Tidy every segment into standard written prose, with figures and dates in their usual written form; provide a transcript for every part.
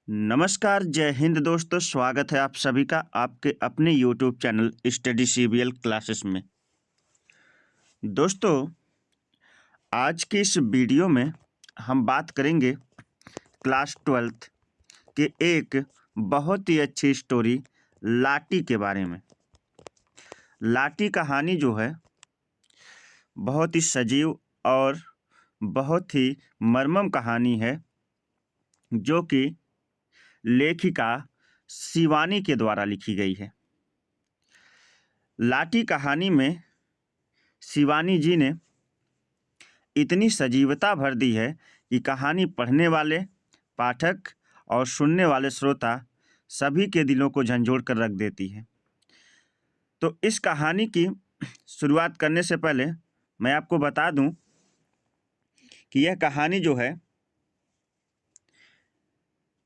नमस्कार, जय हिंद दोस्तों। स्वागत है आप सभी का आपके अपने YouTube channel study CBL classes में। दोस्तों, आज की इस वीडियो में हम बात करेंगे क्लास 12th के एक बहुत ही अच्छी स्टोरी लाटी के बारे में। लाटी कहानी जो है बहुत ही सजीव और बहुत ही मर्मम कहानी है, जो कि लेखिका शिवानी के द्वारा लिखी गई है। लाटी कहानी में शिवानी जी ने इतनी सजीवता भर दी है कि कहानी पढ़ने वाले पाठक और सुनने वाले श्रोता सभी के दिलों को झंझोड़ कर रख देती है। तो इस कहानी की शुरुआत करने से पहले मैं आपको बता दूं कि यह कहानी जो है,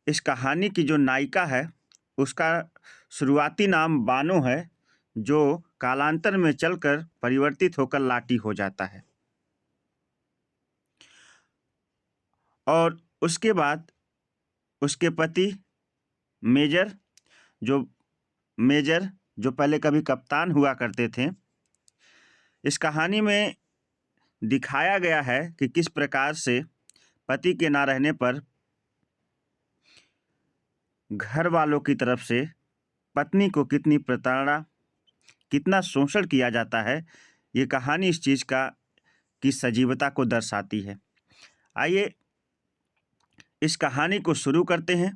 इस कहानी की जो नायिका है उसका शुरुआती नाम बानो है, जो कालांतर में चलकर परिवर्तित होकर लाटी हो जाता है। और उसके बाद उसके पति मेजर जो पहले कभी कप्तान हुआ करते थे। इस कहानी में दिखाया गया है कि किस प्रकार से पति के ना रहने पर घर वालों की तरफ से पत्नी को कितनी प्रताड़ना, कितना शोषण किया जाता है। ये कहानी इस चीज़ की सजीवता को दर्शाती है। आइए इस कहानी को शुरू करते हैं।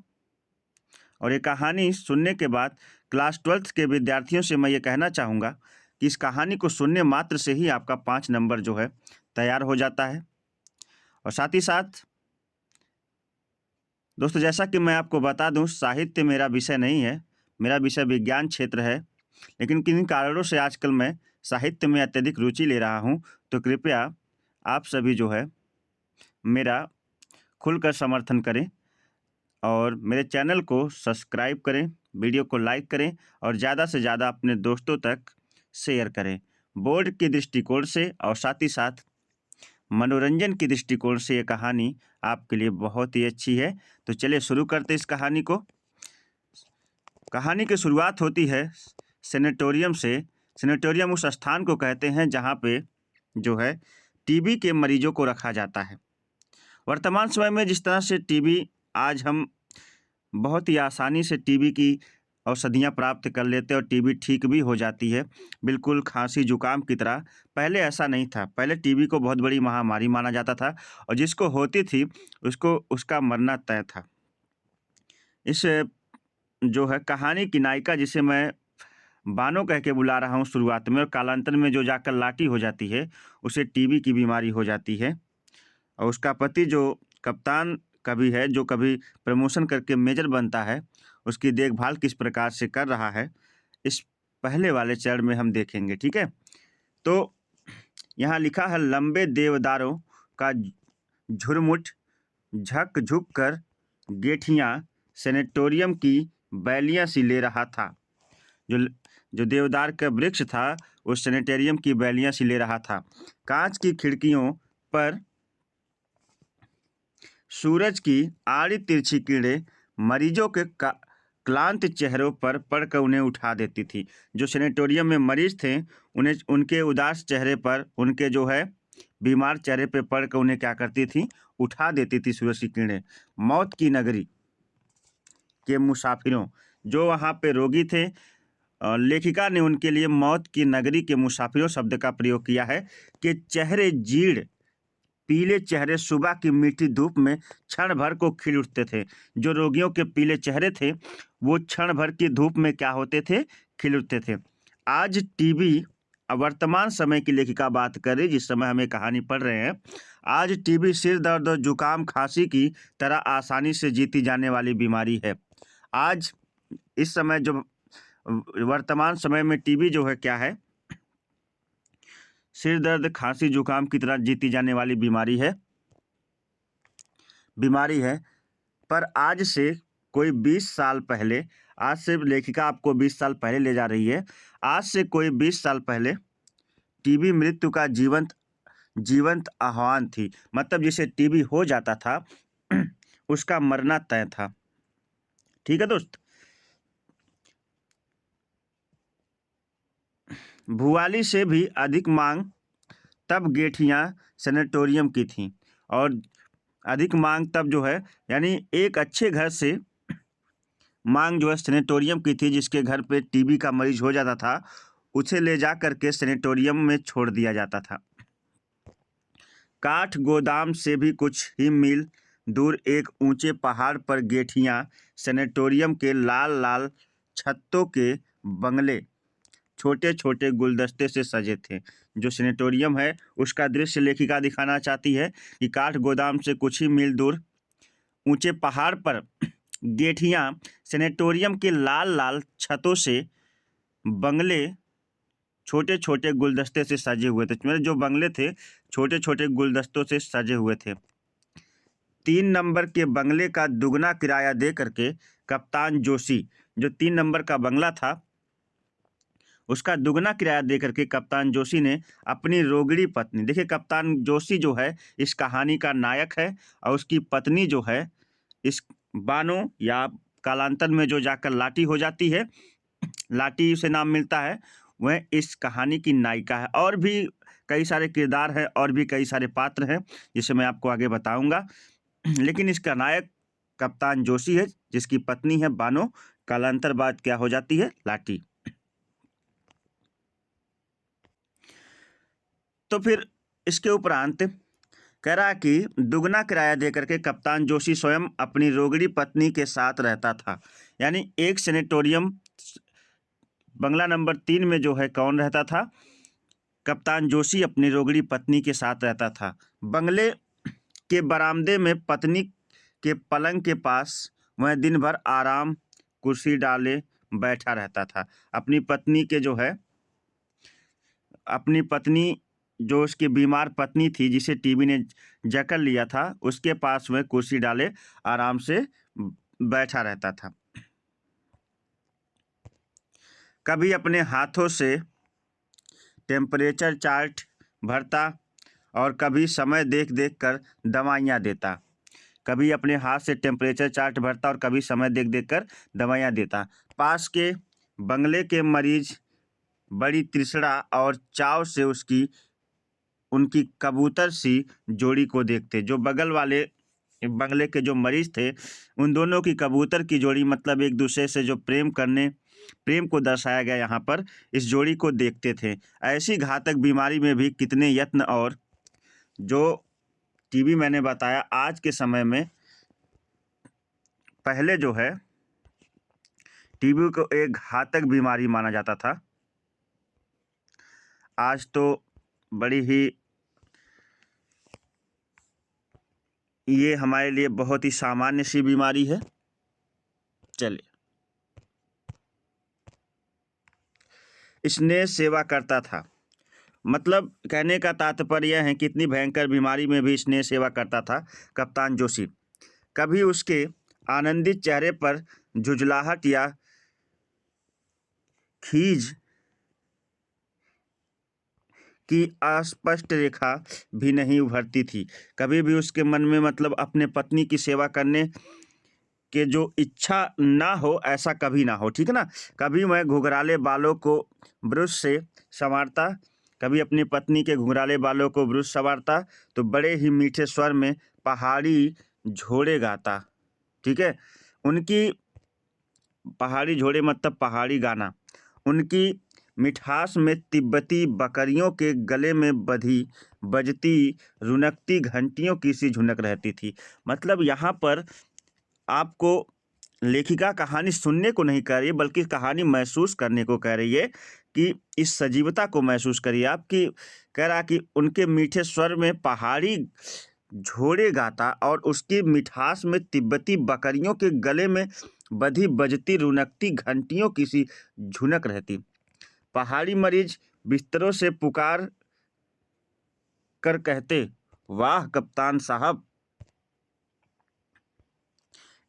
और ये कहानी सुनने के बाद क्लास 12th के विद्यार्थियों से मैं ये कहना चाहूँगा कि इस कहानी को सुनने मात्र से ही आपका 5 नंबर जो है तैयार हो जाता है। और साथ ही साथ दोस्तों, जैसा कि मैं आपको बता दूं, साहित्य मेरा विषय नहीं है, मेरा विषय विज्ञान क्षेत्र है। लेकिन किन कारणों से आजकल मैं साहित्य में अत्यधिक रुचि ले रहा हूं, तो कृपया आप सभी जो है मेरा खुलकर समर्थन करें और मेरे चैनल को सब्सक्राइब करें, वीडियो को लाइक करें और ज़्यादा से ज़्यादा अपने दोस्तों तक शेयर करें। बोर्ड के दृष्टिकोण से और साथ ही साथ मनोरंजन की दृष्टिकोण से ये कहानी आपके लिए बहुत ही अच्छी है। तो चलिए शुरू करते इस कहानी को। कहानी की शुरुआत होती है सेनेटोरियम से। सेनेटोरियम उस स्थान को कहते हैं जहाँ पे जो है टीबी के मरीजों को रखा जाता है। वर्तमान समय में जिस तरह से टीबी, आज हम बहुत ही आसानी से टीबी की औषधियाँ प्राप्त कर लेते हैं और टीबी ठीक भी हो जाती है, बिल्कुल खांसी जुकाम की तरह। पहले ऐसा नहीं था। पहले टीबी को बहुत बड़ी महामारी माना जाता था और जिसको होती थी उसको उसका मरना तय था। इस जो है कहानी की नायिका, जिसे मैं बानो कह के बुला रहा हूँ शुरुआत में, और कालांतर में जो जाकर लाटी हो जाती है, उसे टीबी की बीमारी हो जाती है। और उसका पति जो कप्तान कभी है, जो कभी प्रमोशन करके मेजर बनता है, उसकी देखभाल किस प्रकार से कर रहा है, इस पहले वाले चरण में हम देखेंगे। ठीक है, तो यहाँ लिखा है, लंबे देवदारों का झुरमुट झक झुक कर गेठियाँ सेनेटोरियम की बैलियाँ सी ले रहा था। जो देवदार का वृक्ष था, उस सेनेटेरियम की बैलियाँ सी ले रहा था। कांच की खिड़कियों पर सूरज की आड़ी तिरछी किरणें मरीजों के क्लांत चेहरों पर पड़कर उन्हें उठा देती थी। जो सेनेटोरियम में मरीज थे, उन्हें उनके उदास चेहरे पर, उनके जो है बीमार चेहरे पर पड़कर उन्हें क्या करती थी, उठा देती थी सूरज की किरणें। मौत की नगरी के मुसाफिरों, जो वहाँ पे रोगी थे, लेखिका ने उनके लिए मौत की नगरी के मुसाफिरों शब्द का प्रयोग किया है कि चेहरे जीर्ण पीले चेहरे सुबह की मीठी धूप में क्षण भर को खिल उठते थे। जो रोगियों के पीले चेहरे थे, वो क्षण भर की धूप में क्या होते थे, खिल उठते थे। आज टीबी, वर्तमान समय की लेखिका बात कर रही, जिस समय हमें कहानी पढ़ रहे हैं, आज टीबी सिर दर्द और जुकाम खांसी की तरह आसानी से जीती जाने वाली बीमारी है। आज इस समय जो वर्तमान समय में टीबी जो है क्या है, सिर दर्द खांसी जुकाम की तरह जीती जाने वाली बीमारी है। पर आज से कोई 20 साल पहले, आज से लेखिका आपको 20 साल पहले ले जा रही है, आज से कोई 20 साल पहले टीबी मृत्यु का जीवंत आह्वान थी। मतलब जिसे टीबी हो जाता था उसका मरना तय था। ठीक है दोस्त। भुआली से भी अधिक मांग तब गेठियां सैनिटोरियम की थीं, और अधिक मांग तब जो है यानी एक अच्छे घर से मांग जो है सैनिटोरियम की थी, जिसके घर पे टीबी का मरीज हो जाता था उसे ले जा करके सैनिटोरियम में छोड़ दिया जाता था। काठ गोदाम से भी कुछ ही मील दूर एक ऊंचे पहाड़ पर गेठियां सैनिटोरियम के लाल लाल छत्तों के बंगले छोटे छोटे गुलदस्ते से सजे थे। जो सैनिटोरियम है उसका दृश्य लेखिका दिखाना चाहती है कि काठ गोदाम से कुछ ही मील दूर ऊंचे पहाड़ पर गेठियां सैनिटोरियम के लाल लाल छतों से बंगले छोटे छोटे गुलदस्ते से सजे हुए थे। मेरे जो बंगले थे छोटे छोटे गुलदस्तों से सजे हुए थे। 3 नंबर के बंगले का दुगना किराया दे करके कप्तान जोशी, जो 3 नंबर का बंगला था उसका दुगना किराया दे करके कप्तान जोशी ने अपनी रोगड़ी पत्नी, देखिए कप्तान जोशी जो है इस कहानी का नायक है, और उसकी पत्नी जो है इस बानो या कालांतर में जो जाकर लाटी हो जाती है, लाटी से नाम मिलता है, वह इस कहानी की नायिका है। और भी कई सारे किरदार हैं और भी कई सारे पात्र हैं जिसे मैं आपको आगे बताऊंगा, लेकिन इसका नायक कप्तान जोशी है जिसकी पत्नी है बानो, कालांतर बाद क्या हो जाती है, लाटी। तो फिर इसके उपरांत कह रहा कि दुगना किराया देकर के कप्तान जोशी स्वयं अपनी रोगड़ी पत्नी के साथ रहता था। यानी एक सैनिटोरियम बंगला नंबर 3 में जो है कौन रहता था, कप्तान जोशी अपनी रोगड़ी पत्नी के साथ रहता था। बंगले के बरामदे में पत्नी के पलंग के पास वह दिन भर आराम कुर्सी डाले बैठा रहता था। अपनी पत्नी के जो है, अपनी पत्नी जो उसकी बीमार पत्नी थी जिसे टीबी ने जकड़ लिया था, उसके पास वह कुर्सी डाले आराम से बैठा रहता था। कभी अपने हाथों से टेम्परेचर चार्ट भरता और कभी समय देख देख कर दवाइयाँ देता। कभी अपने हाथ से टेम्परेचर चार्ट भरता और कभी समय देख देख कर दवाइयाँ देता। पास के बंगले के मरीज बड़ी तृष्णा और चाव से उनकी कबूतर सी जोड़ी को देखते। जो बगल वाले बंगले के जो मरीज थे उन दोनों की कबूतर की जोड़ी, मतलब एक दूसरे से जो प्रेम को दर्शाया गया यहाँ पर, इस जोड़ी को देखते थे। ऐसी घातक बीमारी में भी कितने यत्न, और जो टीबी मैंने बताया आज के समय में, पहले जो है टीबी को एक घातक बीमारी माना जाता था, आज तो बड़ी ही ये हमारे लिए बहुत ही सामान्य सी बीमारी है। चलिए, स्नेह सेवा करता था, मतलब कहने का तात्पर्य है कितनी भयंकर बीमारी में भी स्नेह सेवा करता था कप्तान जोशी। कभी उसके आनंदित चेहरे पर झुंझलाहट या खीज की अस्पष्ट रेखा भी नहीं उभरती थी। कभी भी उसके मन में, मतलब अपने पत्नी की सेवा करने के जो इच्छा ना हो, ऐसा कभी ना हो, ठीक है ना। कभी वह घुंघराले बालों को ब्रश से संवारता, कभी अपनी पत्नी के घुंघराले बालों को ब्रश संवारता तो बड़े ही मीठे स्वर में पहाड़ी झोड़े गाता, ठीक है। उनकी पहाड़ी झोड़े मतलब पहाड़ी गाना, उनकी मिठास में तिब्बती बकरियों के गले में बजती रुनकती घंटियों की सी झुनक रहती थी। मतलब यहाँ पर आपको लेखिका कहानी सुनने को नहीं कह रही है बल्कि कहानी महसूस करने को कह रही है कि इस सजीवता को महसूस करिए। आपकी कह रहा कि उनके मीठे स्वर में पहाड़ी झोड़े गाता और उसकी मिठास में तिब्बती बकरियों के गले में बजती रुनकती घंटियों की सी झुनक रहती। पहाड़ी मरीज बिस्तरों से पुकार कर कहते, वाह कप्तान साहब,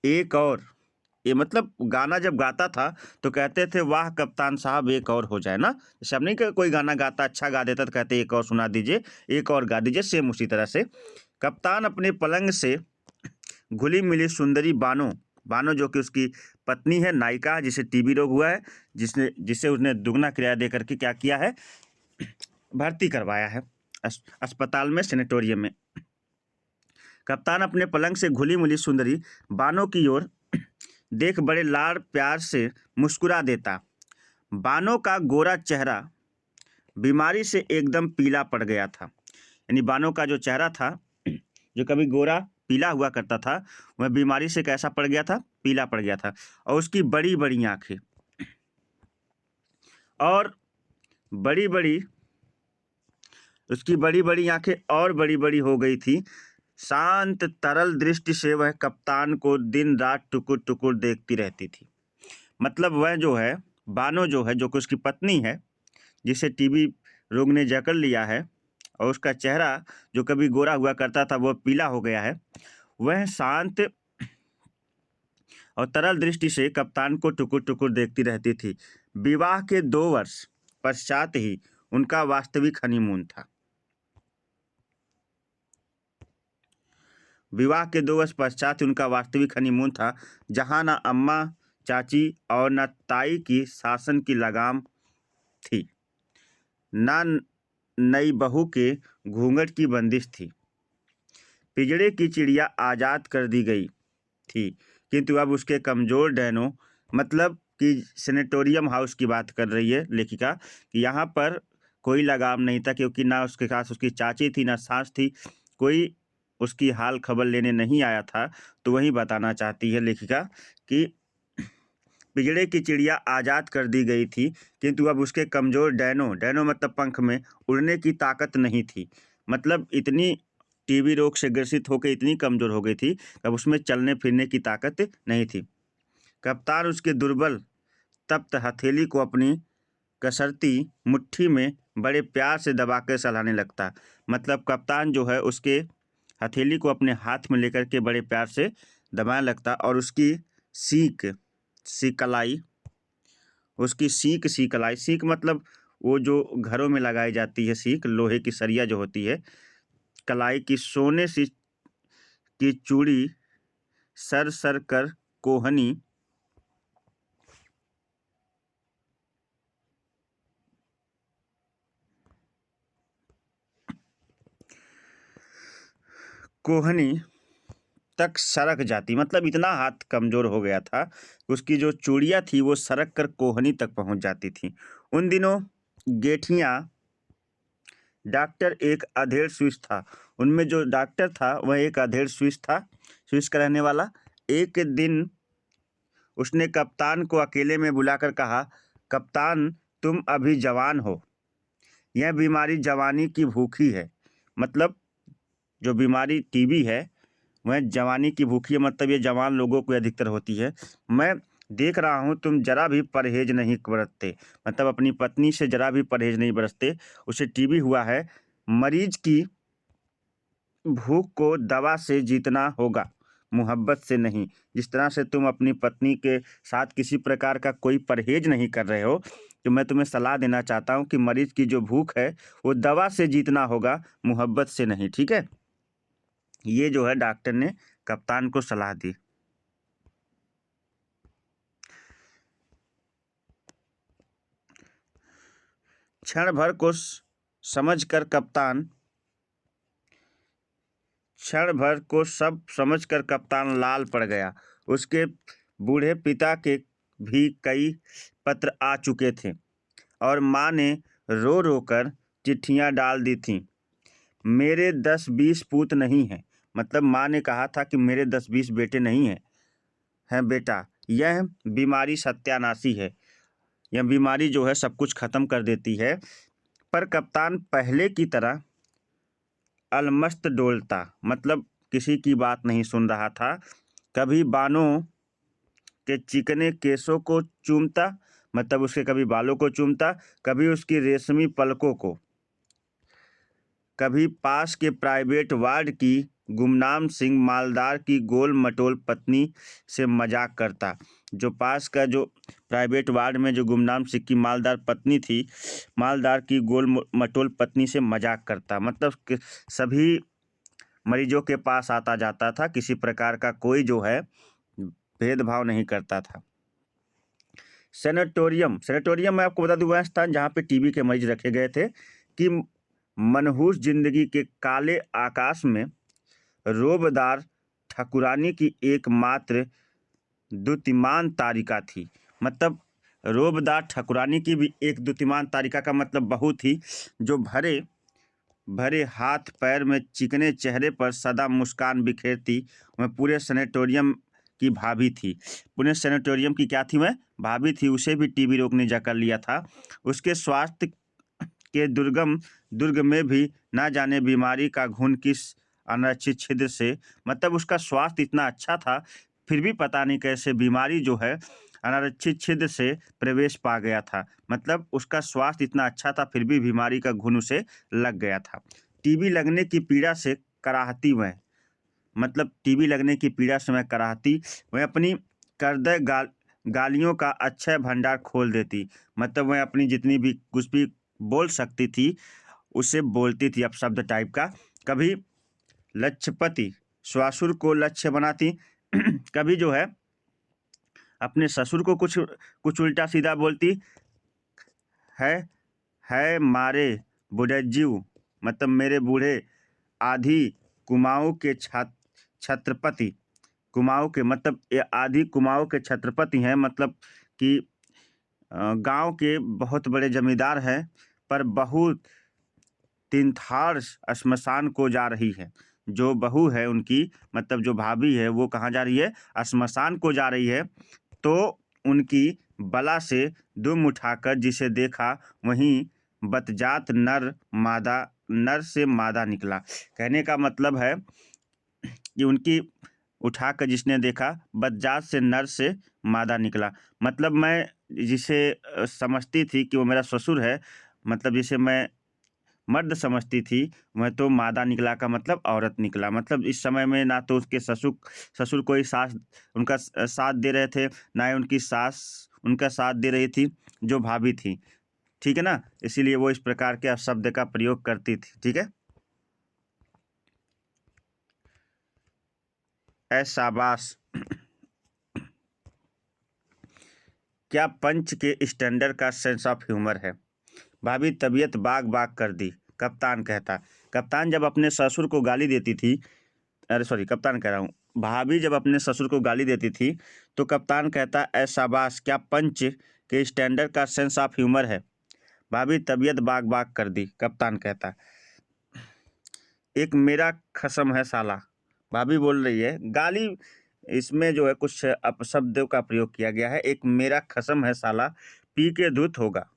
एक और। ये मतलब गाना जब गाता था तो कहते थे वाह कप्तान साहब एक और हो जाए ना। जैसे अब नहीं कि कोई गाना गाता अच्छा गा देता तो कहते एक और सुना दीजिए, एक और गा दीजिए, सेम उसी तरह से कप्तान अपने पलंग से घुली मिली सुंदरी बानो जो कि उसकी पत्नी है, नायिका है, जिसे टीबी रोग हुआ है, जिसे उसने दुगना किराया दे करके क्या किया है, भर्ती करवाया है अस्पताल में, सेनेटोरियम में। कप्तान अपने पलंग से घुली मुली सुंदरी बानो की ओर देख बड़े लाड़ प्यार से मुस्कुरा देता। बानो का गोरा चेहरा बीमारी से एकदम पीला पड़ गया था। यानी बानो का जो चेहरा था, जो कभी गोरा पीला हुआ करता था, वह बीमारी से कैसा पड़ गया था, पीला पड़ गया था। और उसकी बड़ी बड़ी आंखें और बड़ी बड़ी उसकी बड़ी बड़ी आंखें और बड़ी बड़ी हो गई थी। शांत तरल दृष्टि से वह कप्तान को दिन रात टुकुर टुकुर देखती रहती थी। मतलब वह जो है, बानो जो है, जो कि उसकी पत्नी है, जिसे टीबी रोग ने जकड़ लिया है, और उसका चेहरा जो कभी गोरा हुआ करता था वह पीला हो गया है, वह शांत और तरल दृष्टि से कप्तान को टुकुर टुकुर देखती रहती थी। विवाह के 2 वर्ष पश्चात ही उनका वास्तविक हनीमून था। विवाह के 2 वर्ष पश्चात ही उनका वास्तविक हनीमून था, जहां न अम्मा चाची और न ताई की शासन की लगाम थी, न नई बहू के घूंघट की बंदिश थी। पिंजड़े की चिड़िया आज़ाद कर दी गई थी, किंतु अब उसके कमज़ोर डैनों, मतलब कि सेनेटोरियम हाउस की बात कर रही है लेखिका, कि यहाँ पर कोई लगाम नहीं था, क्योंकि ना उसके पास उसकी चाची थी, ना सास थी, कोई उसकी हाल खबर लेने नहीं आया था। तो वही बताना चाहती है लेखिका कि पिंजड़े की चिड़िया आज़ाद कर दी गई थी, किंतु अब उसके कमज़ोर डैनों मतलब पंख में उड़ने की ताकत नहीं थी। मतलब इतनी टीबी रोग से ग्रसित होकर इतनी कमज़ोर हो गई थी, अब उसमें चलने फिरने की ताकत नहीं थी। कप्तान उसके दुर्बल तप्त हथेली को अपनी कसरती मुट्ठी में बड़े प्यार से दबाकर सहलाने लगता। मतलब कप्तान जो है उसके हथेली को अपने हाथ में लेकर के बड़े प्यार से दबाने लगता, और उसकी सीक मतलब वो जो घरों में लगाई जाती है सीक, लोहे की सरिया जो होती है, कलाई की सोने सी की चूड़ी सर सर कर कोहनी तक सरक जाती। मतलब इतना हाथ कमज़ोर हो गया था, उसकी जो चूड़ियाँ थी वो सरक कर कोहनी तक पहुंच जाती थी। उन दिनों गेठियाँ डॉक्टर एक अधेड़ स्विस था। उनमें जो डॉक्टर था वह एक अधेड़ स्विस था, स्विस का रहने वाला। एक दिन उसने कप्तान को अकेले में बुलाकर कहा, कप्तान तुम अभी जवान हो, यह बीमारी जवानी की भूखी है। मतलब जो बीमारी टीबी है वह जवानी की भूखी है, मतलब ये जवान लोगों को अधिकतर होती है। मैं देख रहा हूँ तुम जरा भी परहेज नहीं बरतते, मतलब अपनी पत्नी से जरा भी परहेज नहीं बरतते। उसे टीबी हुआ है। मरीज की भूख को दवा से जीतना होगा, मोहब्बत से नहीं। जिस तरह से तुम अपनी पत्नी के साथ किसी प्रकार का कोई परहेज नहीं कर रहे हो, तो मैं तुम्हें सलाह देना चाहता हूँ कि मरीज की जो भूख है वो दवा से जीतना होगा, मोहब्बत से नहीं। ठीक है, ये जो है डॉक्टर ने कप्तान को सलाह दी। क्षण भर को सब समझकर कप्तान लाल पड़ गया। उसके बूढ़े पिता के भी कई पत्र आ चुके थे और माँ ने रो रो कर चिट्ठियाँ डाल दी थीं। मेरे 10-20 पूत नहीं हैं। मतलब माँ ने कहा था कि मेरे 10-20 बेटे नहीं हैं बेटा, यह बीमारी सत्यानाशी है, यह बीमारी जो है सब कुछ खत्म कर देती है। पर कप्तान पहले की तरह अलमस्त डोलता, मतलब किसी की बात नहीं सुन रहा था। कभी बानो के चिकने केसों को चूमता, मतलब उसके कभी बालों को चूमता, कभी उसकी रेशमी पलकों को, कभी पास के प्राइवेट वार्ड की गुमनाम सिंह मालदार की गोल मटोल पत्नी से मजाक करता। जो पास का जो प्राइवेट वार्ड में जो गुमनाम सिंह की मालदार पत्नी थी, मालदार की गोल मटोल पत्नी से मजाक करता। मतलब सभी मरीजों के पास आता जाता था, किसी प्रकार का कोई जो है भेदभाव नहीं करता था। सेनेटोरियम, सेनेटोरियम मैं आपको बता दूं वह स्थान जहाँ पे टीबी के मरीज रखे गए थे कि मनहूस जिंदगी के काले आकाश में रोबदार ठाकुरानी की एकमात्र द्युतिमान तारिका थी। मतलब रोबदार ठाकुरानी की भी एक द्युतिमान तारिका का मतलब बहू थी, जो भरे भरे हाथ पैर में चिकने चेहरे पर सदा मुस्कान बिखेरती। वह पूरे सेनेटोरियम की भाभी थी। पूरे सेनेटोरियम की क्या थी? वह भाभी थी। उसे भी टीबी रोग ने जकड़ लिया था। उसके स्वास्थ्य के दुर्ग में भी ना जाने बीमारी का घुन किस अनरक्षित छिद्र से, मतलब उसका स्वास्थ्य इतना अच्छा था फिर भी पता नहीं कैसे बीमारी जो है अनारक्षित छिद्र से प्रवेश पा गया था। मतलब उसका स्वास्थ्य इतना अच्छा था फिर भी बीमारी का घुन उसे लग गया था। टीबी लगने की पीड़ा से कराहती वह, मतलब टीबी लगने की पीड़ा से मैं कराहती, वह अपनी करदय गालियों का अक्षय भंडार खोल देती। मतलब वह अपनी जितनी भी कुछ भी बोल सकती थी उसे बोलती थी अपशब्द टाइप का। कभी लक्ष्यपति ससुर को लक्ष्य बनाती कभी जो है अपने ससुर को कुछ उल्टा सीधा बोलती है मारे बुढ़ज्जू, मतलब मेरे बूढ़े आधी कुमाऊं के छत्रपति, कुमाऊं के मतलब ये आधी कुमाऊं के छत्रपति हैं, मतलब कि गांव के बहुत बड़े जमींदार हैं, पर बहू तीनथाड़ श्मशान को जा रही है। जो बहू है उनकी, मतलब जो भाभी है, वो कहाँ जा रही है? श्मशान को जा रही है। तो उनकी बला से दुम उठाकर जिसे देखा वहीं बतजात नर से मादा निकला। कहने का मतलब है कि उनकी उठाकर जिसने देखा बतजात से नर से मादा निकला। मतलब मैं जिसे समझती थी कि वो मेरा ससुर है, मतलब जिसे मैं मर्द समझती थी, वह तो मादा निकला का मतलब औरत निकला। मतलब इस समय में ना तो उसके ससुर कोई सास उनका साथ दे रहे थे, ना ही उनकी सास उनका साथ दे रही थी, जो भाभी थी। ठीक है ना, इसीलिए वो इस प्रकार के शब्द का प्रयोग करती थी। ठीक है। शाबाश, क्या पंच के स्टैंडर्ड का सेंस ऑफ ह्यूमर है। भाभी तबीयत बाग बाग कर दी, कप्तान कहता। कप्तान जब अपने ससुर को गाली देती थी, अरे सॉरी कप्तान कह रहा हूँ, भाभी जब अपने ससुर को गाली देती थी तो कप्तान कहता ऐ शाबाश, क्या पंच के स्टैंडर्ड का सेंस ऑफ ह्यूमर है। भाभी तबीयत बाग बाग कर दी, कप्तान कहता। एक मेरा खसम है साला, भाभी बोल रही है, गाली इसमें जो है कुछ अपशब्दों का प्रयोग किया गया है। एक मेरा खसम है साला, पी के धुत होगा,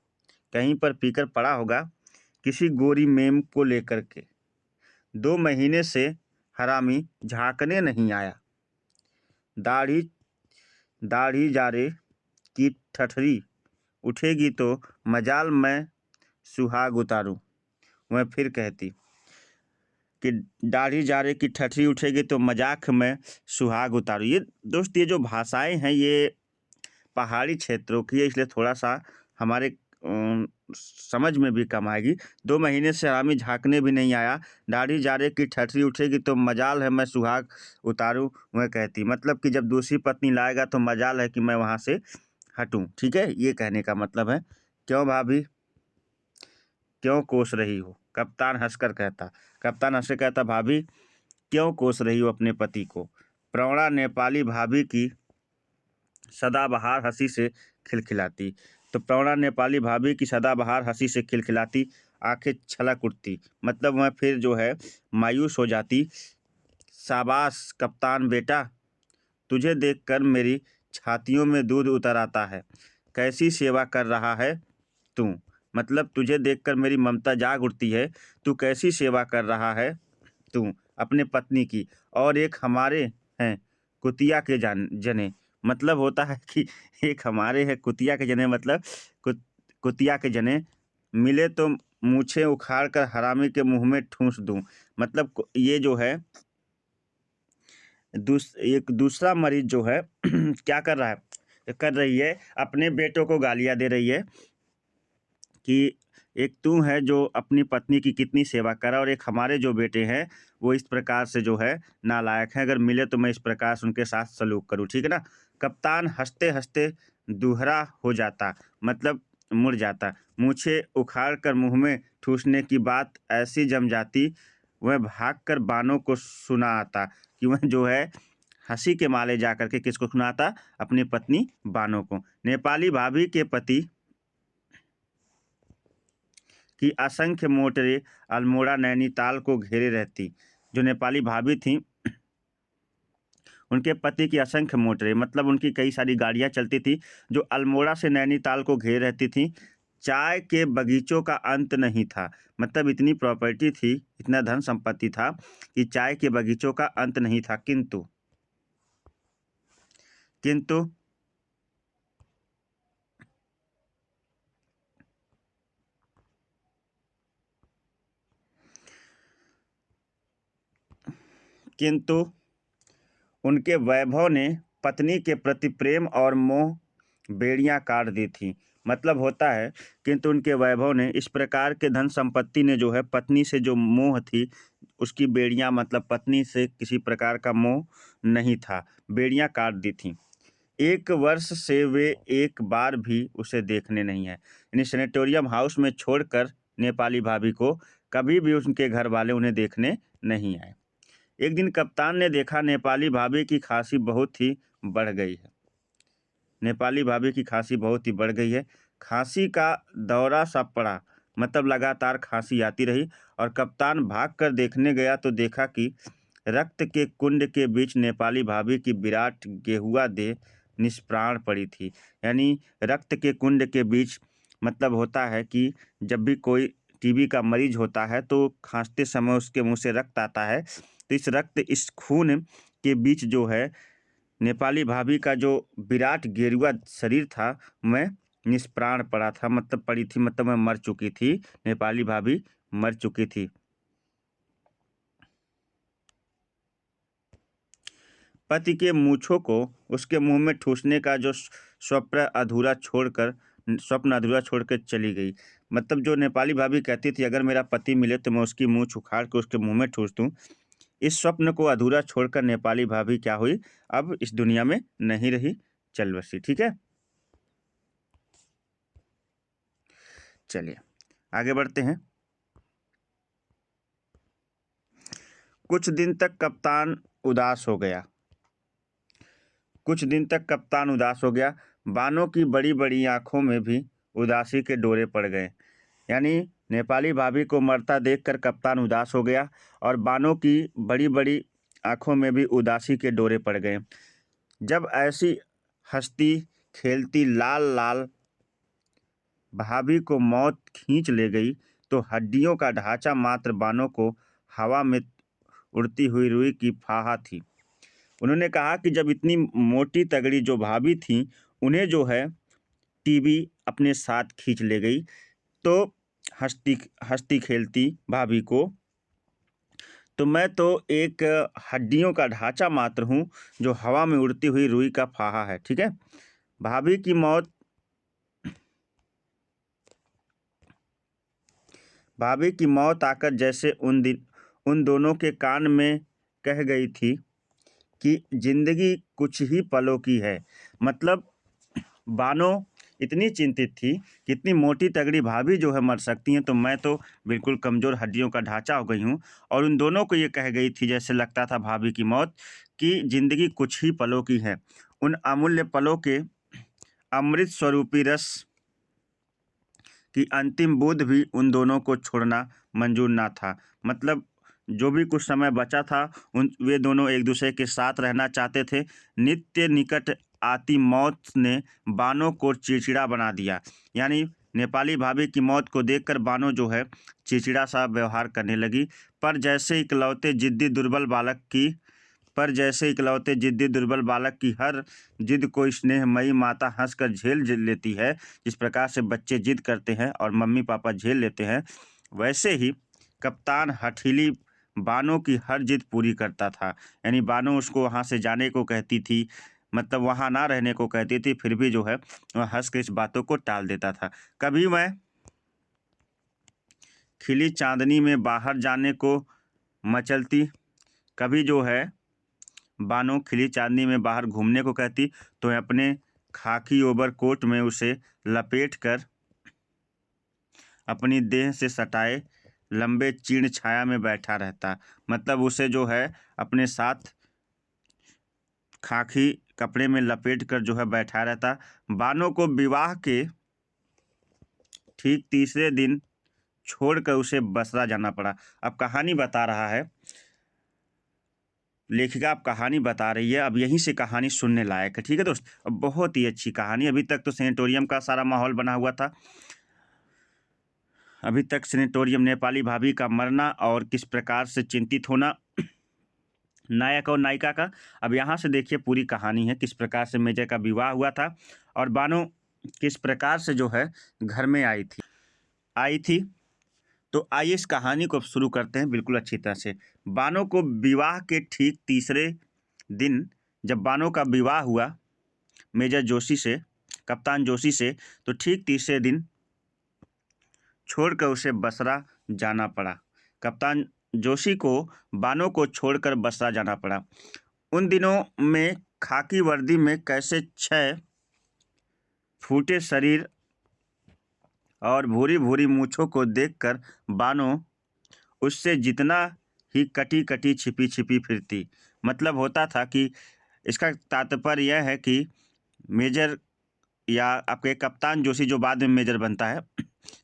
कहीं पर पीकर पड़ा होगा, किसी गोरी मेम को लेकर के 2 महीने से हरामी झांकने नहीं आया। दाढ़ी जारे की ठठरी उठेगी तो मजाल मैं सुहाग उतारूं। वह फिर कहती कि दाढ़ी जारे की ठठरी उठेगी तो मजाक में सुहाग उतारूं। ये दोस्त, ये जो भाषाएं हैं ये पहाड़ी क्षेत्रों की है, इसलिए थोड़ा सा हमारे समझ में भी कम आएगी। 2 महीने से हरामी झांकने भी नहीं आया, दाढ़ी जारे की ठठरी उठेगी तो मजाल है मैं सुहाग उतारूं। वह कहती, मतलब कि जब दूसरी पत्नी लाएगा तो मजाल है कि मैं वहाँ से हटूं। ठीक है, ये कहने का मतलब है। क्यों भाभी, क्यों कोस रही हो? कप्तान हंसकर कहता। कप्तान हंसकर कहता, भाभी क्यों कोस रही हो अपने पति को? प्रौढ़ा नेपाली भाभी की सदाबहार हंसी से खिलखिलाती। तो प्रौढ़ा नेपाली भाभी की सदाबहार हंसी से खिलखिलाती आंखें छलक उठती, मतलब वह फिर जो है मायूस हो जाती। शाबाश कप्तान बेटा, तुझे देखकर मेरी छातियों में दूध उतर आता है। कैसी सेवा कर रहा है तू, मतलब तुझे देखकर मेरी ममता जाग उठती है। तू कैसी सेवा कर रहा है तू अपने पत्नी की, और एक हमारे हैं कुतिया के जने, मतलब होता है कि एक हमारे है कुतिया के जने, मतलब कुतिया के जने मिले तो मूछें उखाड़ कर हरामी के मुंह में ठूंस दूं। मतलब ये जो है एक दूसरा मरीज जो है क्या कर रहा है, कर रही है अपने बेटों को गालियां दे रही है कि एक तू है जो अपनी पत्नी की कितनी सेवा करा, और एक हमारे जो बेटे हैं वो इस प्रकार से जो है नालायक हैं, अगर मिले तो मैं इस प्रकार से उनके साथ सलूक करूं। ठीक है ना। कप्तान हंसते हंसते दूहरा हो जाता, मतलब मुड़ जाता। मूछें उखाड़ कर मुँह में ठूसने की बात ऐसी जम जाती, वह भागकर बानों को सुना आता कि वह जो है हँसी के मारे जाकर के किसको सुनाता? अपनी पत्नी बानो को। नेपाली भाभी के पति की असंख्य मोटरें अल्मोड़ा नैनीताल को घेरे रहती। जो नेपाली भाभी थीं, उनके पति की असंख्य मोटरें, मतलब उनकी कई सारी गाड़ियाँ चलती थी जो अल्मोड़ा से नैनीताल को घेरे रहती थीं। चाय के बगीचों का अंत नहीं था, मतलब इतनी प्रॉपर्टी थी, इतना धन संपत्ति था कि चाय के बगीचों का अंत नहीं था। किंतु किंतु उनके वैभव ने पत्नी के प्रति प्रेम और मोह बेड़ियां काट दी थी। मतलब होता है, किंतु उनके वैभव ने, इस प्रकार के धन संपत्ति ने जो है पत्नी से जो मोह थी उसकी बेड़ियां, मतलब पत्नी से किसी प्रकार का मोह नहीं था, बेड़ियां काट दी थी। 1 वर्ष से वे एक बार भी उसे देखने नहीं आए, यानी सैनिटोरियम हाउस में छोड़कर नेपाली भाभी को कभी भी उनके घर वाले उन्हें देखने नहीं आए। एक दिन कप्तान ने देखा नेपाली भाभी की खांसी बहुत ही बढ़ गई है। नेपाली भाभी की खांसी बहुत ही बढ़ गई है। खांसी का दौरा सा पड़ा, मतलब लगातार खांसी आती रही और कप्तान भागकर देखने गया तो देखा कि रक्त के कुंड के बीच नेपाली भाभी की विराट गेहुआ देह निष्प्राण पड़ी थी। यानी रक्त के कुंड के बीच, मतलब होता है कि जब भी कोई टीबी का मरीज होता है तो खांसते समय उसके मुंह से रक्त आता है, तो इस खून के बीच जो है नेपाली भाभी का जो विराट गेरुआ शरीर था वह निष्प्राण पड़ा था, मतलब पड़ी थी, मतलब वह मर चुकी थी। नेपाली भाभी मर चुकी थी। पति के मूँछों को उसके मुंह में ठूसने का जो स्वप्न अधूरा छोड़कर चली गई। मतलब जो नेपाली भाभी कहती थी अगर मेरा पति मिले तो मैं उसकी मूँछ उखाड़ के उसके मुंह में ठूस दूं, इस स्वप्न को अधूरा छोड़कर नेपाली भाभी क्या हुई, अब इस दुनिया में नहीं रही, चल बसी। ठीक है, चलिए आगे बढ़ते हैं। कुछ दिन तक कप्तान उदास हो गया। बानों की बड़ी बड़ी आंखों में भी उदासी के डोरे पड़ गए। यानी नेपाली भाभी को मरता देखकर कप्तान उदास हो गया और बानों की बड़ी बड़ी आंखों में भी उदासी के डोरे पड़ गए। जब ऐसी हंसती खेलती लाल लाल भाभी को मौत खींच ले गई तो हड्डियों का ढांचा मात्र बानों को हवा में उड़ती हुई रुई की फाहा थी। उन्होंने कहा कि जब इतनी मोटी तगड़ी जो भाभी थी उन्हें जो है टीबी अपने साथ खींच ले गई, तो हंसती खेलती भाभी को, तो मैं तो एक हड्डियों का ढांचा मात्र हूँ जो हवा में उड़ती हुई रुई का फाहा है। ठीक है, भाभी की मौत आकर जैसे उन दोनों के कान में कह गई थी कि जिंदगी कुछ ही पलों की है। मतलब बानो इतनी चिंतित थी कि इतनी मोटी तगड़ी भाभी जो है मर सकती हैं, तो मैं तो बिल्कुल कमज़ोर हड्डियों का ढांचा हो गई हूँ। और उन दोनों को ये कह गई थी, जैसे लगता था भाभी की मौत, कि ज़िंदगी कुछ ही पलों की है। उन अमूल्य पलों के अमृत स्वरूपी रस की अंतिम बूंद भी उन दोनों को छोड़ना मंजूर ना था। मतलब जो भी कुछ समय बचा था वे दोनों एक दूसरे के साथ रहना चाहते थे। नित्य निकट आती मौत ने बानों को चिड़चिड़ा बना दिया। यानी नेपाली भाभी की मौत को देखकर बानो जो है चिड़चिड़ा सा व्यवहार करने लगी। पर जैसे इकलौते जिद्दी दुर्बल बालक की हर जिद को स्नेहमयी माता हंसकर झेल लेती है, जिस प्रकार से बच्चे जिद करते हैं और मम्मी पापा झेल लेते हैं, वैसे ही कप्तान हठीली बानो की हर जिद पूरी करता था। यानी बानो उसको वहाँ से जाने को कहती थी, मतलब वहाँ ना रहने को कहती थी, फिर भी जो है वह हंस के इस बातों को टाल देता था। कभी मैं खिली चांदनी में बाहर जाने को मचलती, कभी जो है बानो खिली चांदनी में बाहर घूमने को कहती, तो मैं अपने खाकी ओवरकोट में उसे लपेटकर अपनी देह से सटाए लंबे चीड़ छाया में बैठा रहता। मतलब उसे जो है अपने साथ खाकी कपड़े में लपेट कर जो है बैठा रहता। बानो को विवाह के ठीक तीसरे दिन छोड़कर उसे बसरा जाना पड़ा। अब कहानी बता रहा है, लेखिका अब कहानी बता रही है। अब यहीं से कहानी सुनने लायक है। ठीक है दोस्त, अब बहुत ही अच्छी कहानी। अभी तक तो सेनेटोरियम का सारा माहौल बना हुआ था। अभी तक सेनेटोरियम, नेपाली भाभी का मरना और किस प्रकार से चिंतित होना नायक और नायिका का। अब यहाँ से देखिए पूरी कहानी है, किस प्रकार से मेजर का विवाह हुआ था और बानो किस प्रकार से जो है घर में आई थी। तो आइए इस कहानी को अब शुरू करते हैं बिल्कुल अच्छी तरह से। बानो को विवाह के ठीक तीसरे दिन, जब बानो का विवाह हुआ मेजर जोशी से, कप्तान जोशी से, तो ठीक तीसरे दिन छोड़कर उसे बसरा जाना पड़ा। कप्तान जोशी को बानो को छोड़कर बसरा जाना पड़ा। उन दिनों में खाकी वर्दी में कैसे 6 फूटे शरीर और भूरी भूरी मूछों को देखकर बानो उससे जितना ही कटी कटी छिपी छिपी फिरती। मतलब होता था कि इसका तात्पर्य यह है कि मेजर या आपके कप्तान जोशी जो बाद में मेजर बनता है,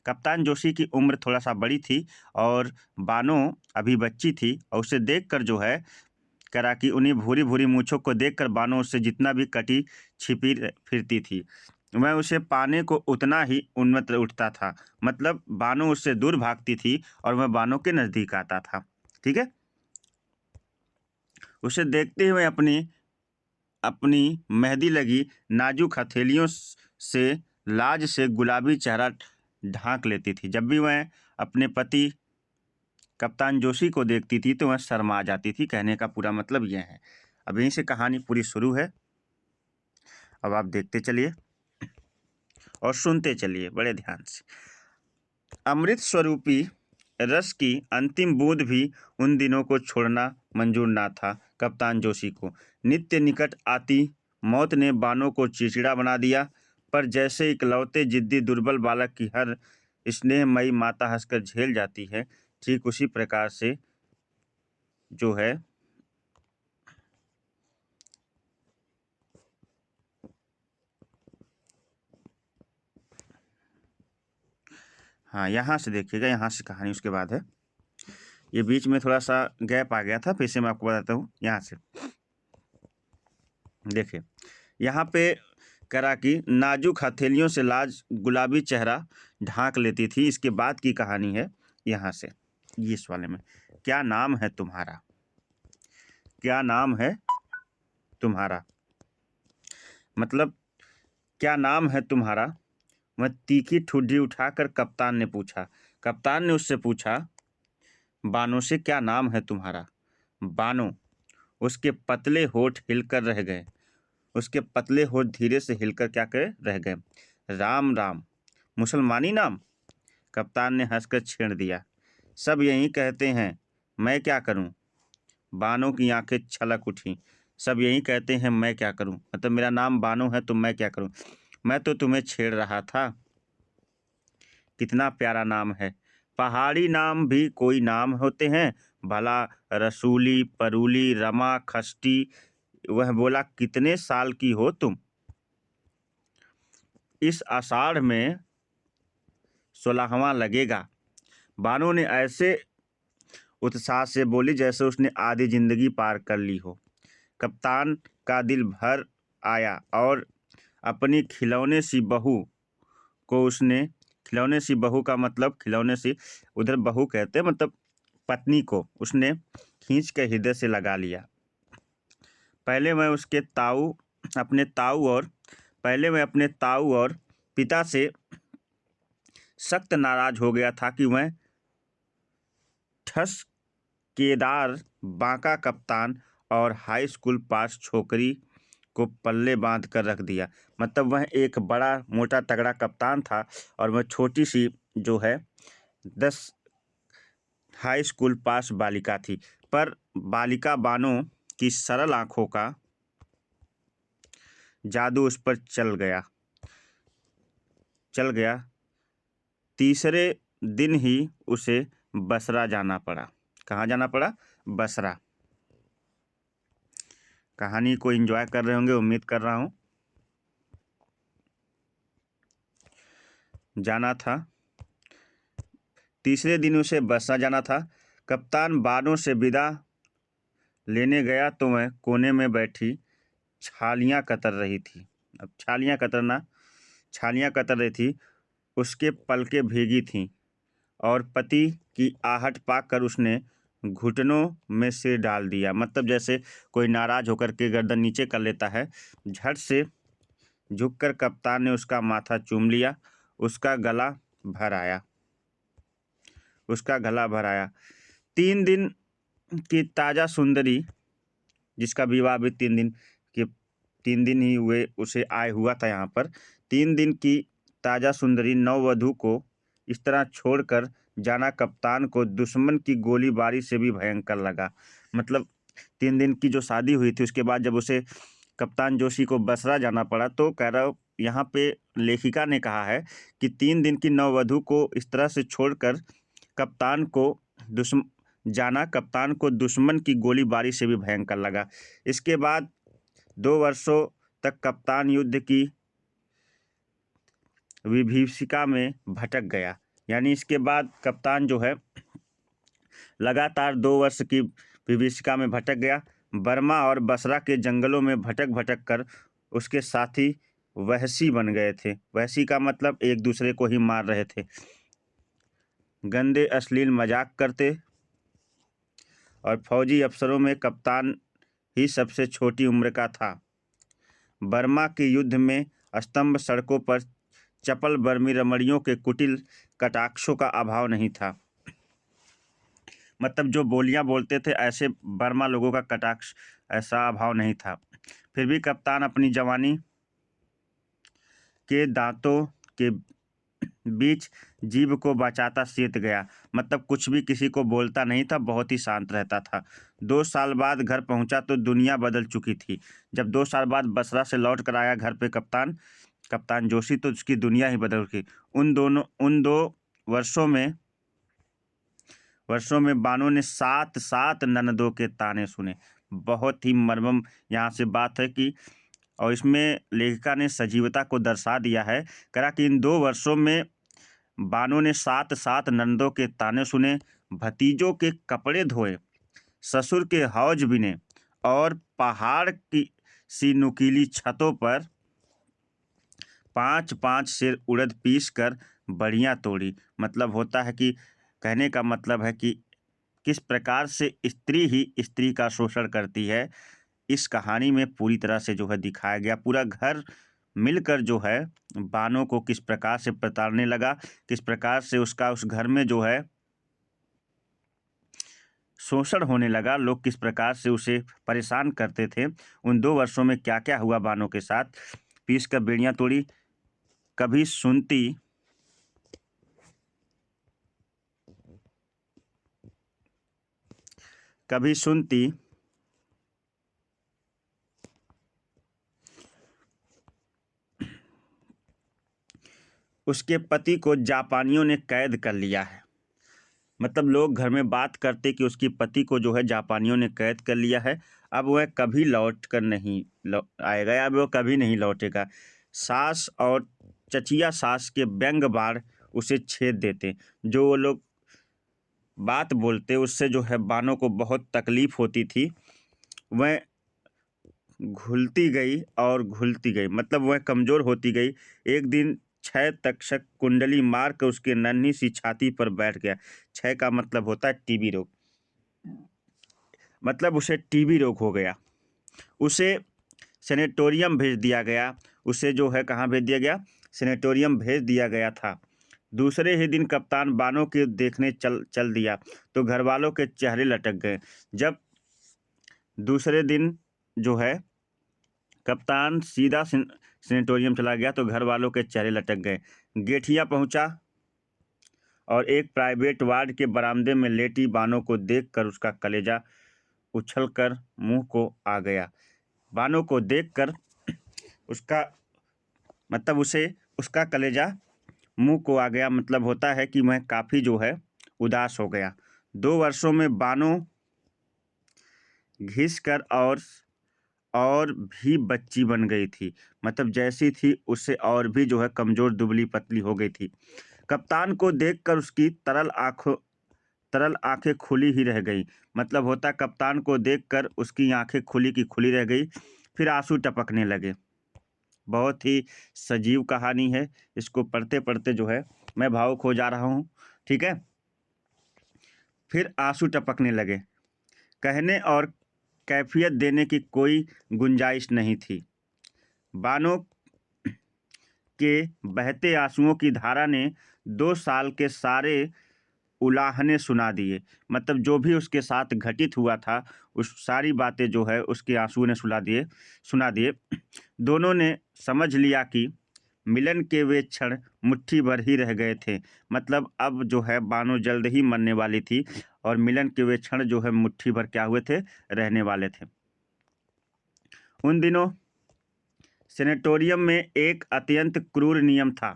कप्तान जोशी की उम्र थोड़ा सा बड़ी थी और बानो अभी बच्ची थी और उसे देखकर जो है करा कि उन्हीं भूरी भूरी मूछों को देखकर बानो उससे जितना भी कटी छिपी फिरती थी, मैं उसे पाने को उतना ही उन्मत्त उठता था। मतलब बानो उससे दूर भागती थी और मैं बानो के नज़दीक आता था। ठीक है, उसे देखते हुए अपनी मेहंदी लगी नाजुक हथेलियों से लाज से गुलाबी चेहरा ढांक लेती थी। जब भी वह अपने पति कप्तान जोशी को देखती थी तो वह शर्मा जाती थी। कहने का पूरा मतलब यह है। अब यहीं से कहानी पूरी शुरू है। अब आप देखते चलिए और सुनते चलिए बड़े ध्यान से। अमृत स्वरूपी रस की अंतिम बूंद भी उन दिनों को छोड़ना मंजूर ना था कप्तान जोशी को। नित्य निकट आती मौत ने बानो को चिड़चिड़ा बना दिया, पर जैसे इकलौते जिद्दी दुर्बल बालक की हर स्नेहमयी माता हंसकर झेल जाती है, ठीक उसी प्रकार से जो है हाँ, यहाँ से देखिएगा, यहाँ से कहानी उसके बाद है। ये बीच में थोड़ा सा गैप आ गया था, फिर से मैं आपको बताता हूँ। यहाँ से देखिए, यहाँ पे करा कि नाजुक हथेलियों से लाज गुलाबी चेहरा ढांक लेती थी। इसके बाद की कहानी है यहाँ से, ये इस वाले में। क्या नाम है तुम्हारा, क्या नाम है तुम्हारा, मतलब क्या नाम है तुम्हारा। वह तीखी ठुड्डी उठाकर कप्तान ने पूछा। कप्तान ने उससे पूछा बानो से, क्या नाम है तुम्हारा। बानो, उसके पतले होठ हिलकर रह गए, उसके पतले होठ धीरे से हिलकर क्या करे रह गए। राम राम, मुसलमानी नाम, कप्तान ने हंसकर छेड़ दिया। सब यही कहते हैं, मैं क्या करूं। बानो की आंखें छलक उठी। सब यही कहते हैं, मैं क्या करूं, मतलब मेरा नाम बानो है तो मैं क्या करूं। मैं तो तुम्हें छेड़ रहा था। कितना प्यारा नाम है। पहाड़ी नाम भी कोई नाम होते हैं भला, रसूली, परूली, रमा, खष्टी। वह बोला, कितने साल की हो तुम। इस आषाढ़ में 16वां लगेगा। बानो ने ऐसे उत्साह से बोली जैसे उसने आधी जिंदगी पार कर ली हो। कप्तान का दिल भर आया और अपनी खिलौने सी बहू को उसने, खिलौने सी बहू का मतलब खिलौने सी, उधर बहू कहते हैं मतलब पत्नी को, उसने खींच के हृदय से लगा लिया। पहले मैं अपने ताऊ और पिता से सख्त नाराज हो गया था कि वह ठसकेदार बांका कप्तान और हाई स्कूल पास छोकरी को पल्ले बांध कर रख दिया। मतलब वह एक बड़ा मोटा तगड़ा कप्तान था और वह छोटी सी जो है 10 हाई स्कूल पास बालिका थी। पर बालिका बानो की सरल आंखों का जादू उस पर चल गया। तीसरे दिन ही उसे बसरा जाना पड़ा। कहाँ जाना पड़ा? बसरा। कहानी को एंजॉय कर रहे होंगे, उम्मीद कर रहा हूँ। जाना था, तीसरे दिन उसे बसरा जाना था। कप्तान बानों से विदा लेने गया तो वह कोने में बैठी छालियाँ कतर रही थी। अब छालियाँ कतर रही थी। उसके पलकें भीगी थीं और पति की आहट पाकर उसने घुटनों में सिर डाल दिया। मतलब जैसे कोई नाराज होकर के गर्दन नीचे कर लेता है। झट से झुककर कप्तान ने उसका माथा चूम लिया। उसका गला भर आया। 3 दिन की ताज़ा सुंदरी, जिसका विवाह भी 3 दिन ही हुए उसे आए हुआ था यहाँ पर। 3 दिन की ताज़ा सुंदरी नववधू को इस तरह छोड़कर जाना कप्तान को दुश्मन की गोलीबारी से भी भयंकर लगा। मतलब 3 दिन की जो शादी हुई थी, उसके बाद जब उसे कप्तान जोशी को बसरा जाना पड़ा, तो कह रहा हूँ यहाँ पे लेखिका ने कहा है कि 3 दिन की नववधू को इस तरह से छोड़कर कप्तान को दुश्मन की गोलीबारी से भी भयंकर लगा। इसके बाद 2 वर्षों तक कप्तान युद्ध की विभीषिका में भटक गया। यानी इसके बाद कप्तान जो है लगातार 2 वर्ष की विभीषिका में भटक गया। बर्मा और बसरा के जंगलों में भटक कर उसके साथी वहशी बन गए थे। वहशी का मतलब एक दूसरे को ही मार रहे थे, गंदे अश्लील मजाक करते, और फौजी अफसरों में कप्तान ही सबसे छोटी उम्र का था। बर्मा के युद्ध में स्तंभ सड़कों पर चपल बर्मी रमणियों के कुटिल कटाक्षों का अभाव नहीं था। मतलब जो बोलियां बोलते थे, ऐसे बर्मा लोगों का कटाक्ष ऐसा अभाव नहीं था। फिर भी कप्तान अपनी जवानी के दांतों के बीच जीभ को बचाता सीत गया। मतलब कुछ भी किसी को बोलता नहीं था, बहुत ही शांत रहता था। 2 साल बाद घर पहुंचा तो दुनिया बदल चुकी थी। जब 2 साल बाद बसरा से लौट कर आया घर पे कप्तान जोशी, तो उसकी दुनिया ही बदल गई। उन दो वर्षों में बानों ने 7 ननदों के ताने सुने। बहुत ही मर्मम यहाँ से बात है कि, और इसमें लेखिका ने सजीवता को दर्शा दिया है। कहा कि इन 2 वर्षों में बानों ने 7 ननदों के ताने सुने, भतीजों के कपड़े धोए, ससुर के हौज बिने, और पहाड़ की सी नुकीली छतों पर 5 सेर उड़द पीस कर बड़ियाँ तोड़ी। मतलब होता है कि, कहने का मतलब है कि किस प्रकार से स्त्री ही स्त्री का शोषण करती है, इस कहानी में पूरी तरह से जो है दिखाया गया। पूरा घर मिलकर जो है बानों को किस प्रकार से प्रताड़ने लगा, किस प्रकार से उसका उस घर में जो है शोषण होने लगा, लोग किस प्रकार से उसे परेशान करते थे। उन 2 वर्षों में क्या क्या हुआ बानों के साथ। पीस कर बेड़ियाँ तोड़ी। कभी सुनती उसके पति को जापानियों ने कैद कर लिया है। मतलब लोग घर में बात करते कि उसकी पति को जो है जापानियों ने कैद कर लिया है, अब वह कभी लौट कर नहीं आएगा, अब वह कभी नहीं लौटेगा। सास और चचिया सास के व्यंग बाण उसे छेद देते। जो वो लोग बात बोलते, उससे जो है बानों को बहुत तकलीफ होती थी। वह घुलती गई, मतलब वह कमज़ोर होती गई। एक दिन 6 तक्षक कुंडली मार कर उसके नन्ही सी छाती पर बैठ गया। 6 का मतलब होता है टीबी रोग। मतलब उसे टीबी रोग हो गया। उसे सेनेटोरियम भेज दिया गया। उसे जो है कहाँ भेज दिया गया? सेनेटोरियम भेज दिया गया था। दूसरे ही दिन कप्तान बानों के देखने चल दिया तो घर वालों के चेहरे लटक गए। जब दूसरे दिन जो है कप्तान सीधा सेनेटोरियम चला गया तो घर वालों के चेहरे लटक गए। गेठिया पहुंचा और एक प्राइवेट वार्ड के बरामदे में लेटी बानों को देखकर उसका कलेजा उछलकर मुंह को आ गया। बानों को देखकर उसका मतलब उसे उसका कलेजा मुंह को आ गया। मतलब होता है कि वह काफ़ी जो है उदास हो गया। 2 वर्षों में बानो घिस कर और भी बच्ची बन गई थी। मतलब जैसी थी उससे और भी जो है कमज़ोर दुबली पतली हो गई थी। कप्तान को देखकर उसकी तरल आंखें खुली ही रह गई। मतलब होता कप्तान को देखकर उसकी आंखें खुली की खुली रह गई। फिर आंसू टपकने लगे। बहुत ही सजीव कहानी है। इसको पढ़ते पढ़ते जो है मैं भावुक हो जा रहा हूँ। ठीक है। फिर आंसू टपकने लगे। कहने और कैफियत देने की कोई गुंजाइश नहीं थी। बानो के बहते आंसुओं की धारा ने 2 साल के सारे उलाहने सुना दिए। मतलब जो भी उसके साथ घटित हुआ था उस सारी बातें जो है उसके आंसुओं ने सुना दिए। दोनों ने समझ लिया कि मिलन के वे क्षण मुट्ठी भर ही रह गए थे। मतलब अब जो है बानो जल्द ही मरने वाली थी और मिलन के वे क्षण जो है मुट्ठी भर क्या हुए थे, रहने वाले थे। उन दिनों सेनेटोरियम में एक अत्यंत क्रूर नियम था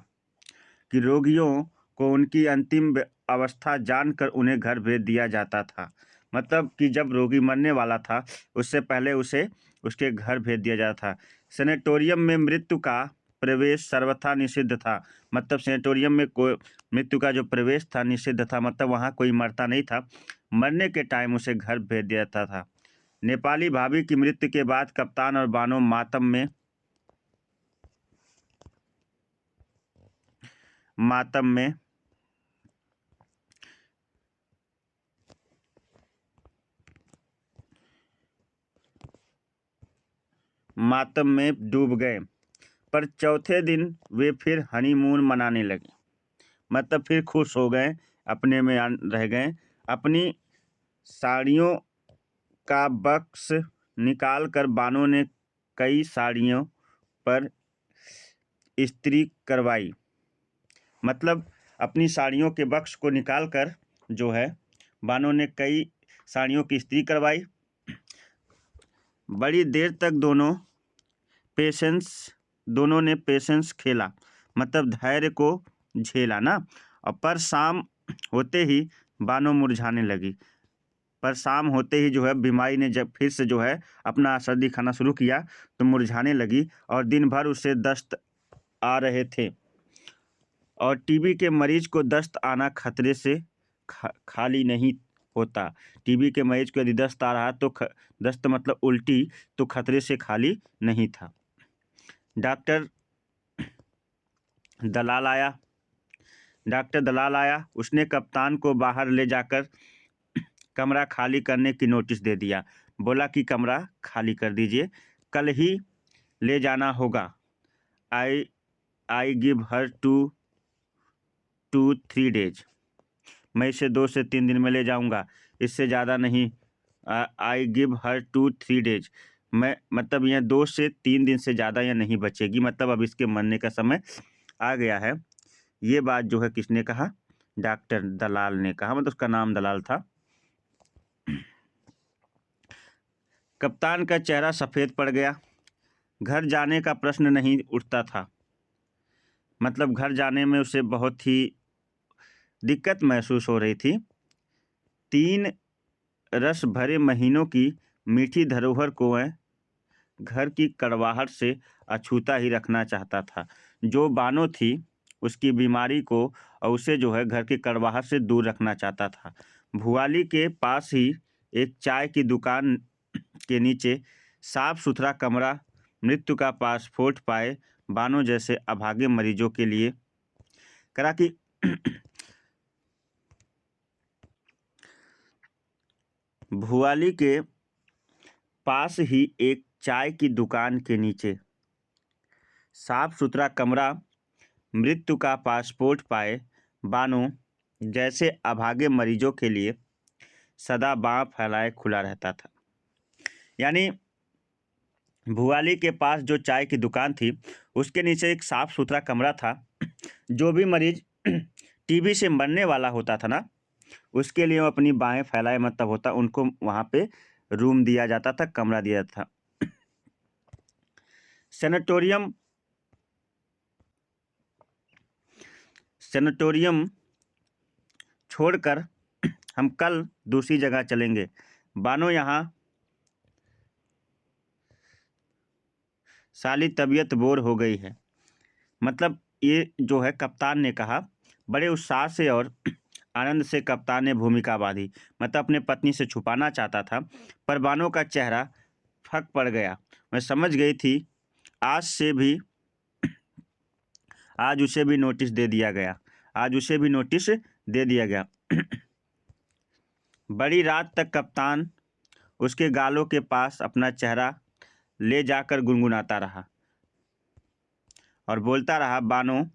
कि रोगियों को उनकी अंतिम अवस्था जानकर उन्हें घर भेज दिया जाता था। मतलब कि जब रोगी मरने वाला था उससे पहले उसे उसके घर भेज दिया जाता था। सेनेटोरियम में मृत्यु का प्रवेश सर्वथा निषिद्ध था। मतलब सेनेटोरियम में कोई मृत्यु का जो प्रवेश था निषिद्ध था। मतलब वहाँ कोई मरता नहीं था। मरने के टाइम उसे घर भेज दिया जाता था। नेपाली भाभी की मृत्यु के बाद कप्तान और बानो मातम में डूब गए। पर चौथे दिन वे फिर हनीमून मनाने लगे। मतलब फिर खुश हो गए, अपने में रह गए। अपनी साड़ियों का बक्स निकाल कर बानो ने कई साड़ियों पर इस्त्री करवाई। मतलब अपनी साड़ियों के बक्स को निकाल कर जो है बानो ने कई साड़ियों की इस्त्री करवाई। बड़ी देर तक दोनों ने पेशेंस खेला। मतलब धैर्य को झेला ना। और पर शाम होते ही बानो मुरझाने लगी। पर शाम होते ही जो है बीमारी ने जब फिर से जो है अपना असर दिखाना शुरू किया तो मुरझाने लगी और दिन भर उसे दस्त आ रहे थे। और टीबी के मरीज को दस्त आना खतरे से खाली नहीं होता। टीबी के मरीज को यदि दस्त आ रहा तो दस्त मतलब उल्टी तो खतरे से खाली नहीं था। डॉक्टर दलाल आया। उसने कप्तान को बाहर ले जाकर कमरा खाली करने की नोटिस दे दिया। बोला कि कमरा खाली कर दीजिए, कल ही ले जाना होगा। I give her 2 to 3 days। मैं इसे 2 से 3 दिन में ले जाऊंगा, इससे ज़्यादा नहीं। I give her 2 3 days। मैं मतलब यह 2 से 3 दिन से ज़्यादा यह नहीं बचेगी। मतलब अब इसके मरने का समय आ गया है। ये बात जो है किसने कहा? डॉक्टर दलाल ने कहा। मतलब उसका नाम दलाल था। कप्तान का चेहरा सफ़ेद पड़ गया। घर जाने का प्रश्न नहीं उठता था। मतलब घर जाने में उसे बहुत ही दिक्कत महसूस हो रही थी। 3 रस भरे महीनों की मीठी धरोहर को वह घर की कड़वाहट से अछूता ही रखना चाहता था। जो बानो थी उसकी बीमारी को और उसे जो है घर की कड़वाहट से दूर रखना चाहता था। भुआली के पास ही एक चाय की दुकान के नीचे साफ सुथरा कमरा मृत्यु का पासपोर्ट पाए बानो जैसे अभागे मरीजों के लिए करा कि भुआली के पास ही एक चाय की दुकान के नीचे साफ सुथरा कमरा मृत्यु का पासपोर्ट पाए बानो जैसे अभागे मरीजों के लिए सदा बाँह फैलाए खुला रहता था। यानी भुआली के पास जो चाय की दुकान थी उसके नीचे एक साफ सुथरा कमरा था। जो भी मरीज टीबी से मरने वाला होता था ना उसके लिए वो अपनी बाहें फैलाए मतलब होता उनको वहाँ पे रूम दिया जाता था, कमरा दिया था। सेनेटोरियम छोड़कर हम कल दूसरी जगह चलेंगे। बानो यहाँ साली तबीयत बोर हो गई है। मतलब ये जो है कप्तान ने कहा। बड़े उत्साह से और आनंद से कप्तान ने भूमिका बांधी। मतलब अपने पत्नी से छुपाना चाहता था, पर बानो का चेहरा फक पड़ गया। मैं समझ गई थी आज उसे भी नोटिस दे दिया गया। बड़ी रात तक कप्तान उसके गालों के पास अपना चेहरा ले जाकर गुनगुनाता रहा और बोलता रहा, बानो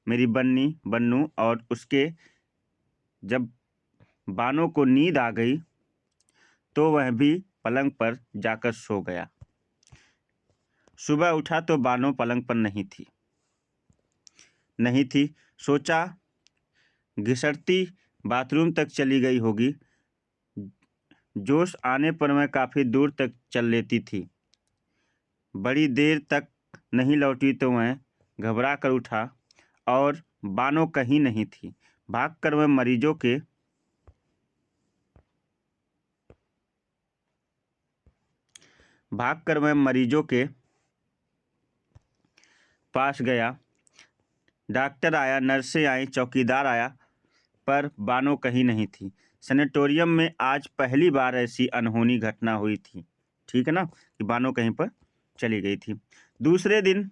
मेरी बन्नू। और उसके जब बानो को नींद आ गई तो वह भी पलंग पर जाकर सो गया। सुबह उठा तो बानो पलंग पर नहीं थी। सोचा घिसटती बाथरूम तक चली गई होगी। जोश आने पर मैं काफ़ी दूर तक चल लेती थी। बड़ी देर तक नहीं लौटी तो मैं घबरा कर उठा और बानो कहीं नहीं थी। भागकर मैं मरीजों के पास गया। डॉक्टर आया, नर्सें आई, चौकीदार आया, पर बानो कहीं नहीं थी। सैनिटोरियम में आज पहली बार ऐसी अनहोनी घटना हुई थी, ठीक है ना, कि बानो कहीं पर चली गई थी। दूसरे दिन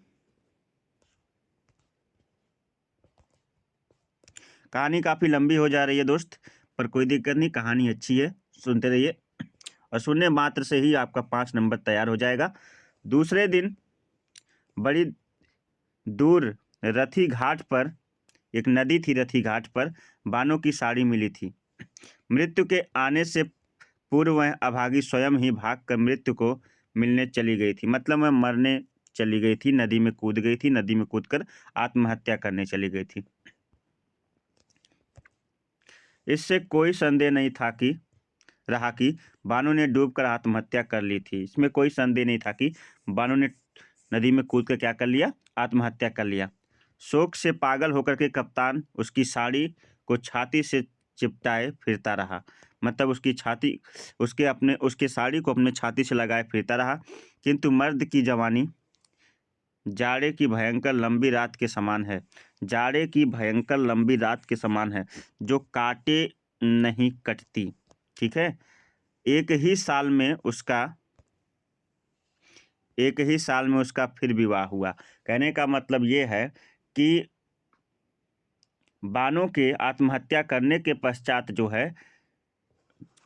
कहानी काफ़ी लंबी हो जा रही है दोस्त, पर कोई दिक्कत नहीं, कहानी अच्छी है, सुनते रहिए और सुनने मात्र से ही आपका 5 नंबर तैयार हो जाएगा। दूसरे दिन बड़ी दूर रथी घाट पर एक नदी थी। रथी घाट पर बानो की साड़ी मिली थी। मृत्यु के आने से पूर्व वह अभागी स्वयं ही भागकर मृत्यु को मिलने चली गई थी। मतलब वह मरने चली गई थी, नदी में कूद गई थी, नदी में कूदकर आत्महत्या करने चली गई थी। इससे कोई संदेह नहीं था कि बानो ने डूबकर आत्महत्या कर ली थी। इसमें कोई संदेह नहीं था कि बानो ने नदी में कूदकर क्या कर लिया, आत्महत्या कर लिया। शोक से पागल होकर के कप्तान उसकी साड़ी को छाती से चिपटाए फिरता रहा। मतलब उसके साड़ी को अपने छाती से लगाए फिरता रहा। किंतु मर्द की जवानी जाड़े की भयंकर लंबी रात के समान है, जो काटे नहीं कटती। ठीक है। एक ही साल में उसका फिर विवाह हुआ। कहने का मतलब ये है कि बानो के आत्महत्या करने के पश्चात जो है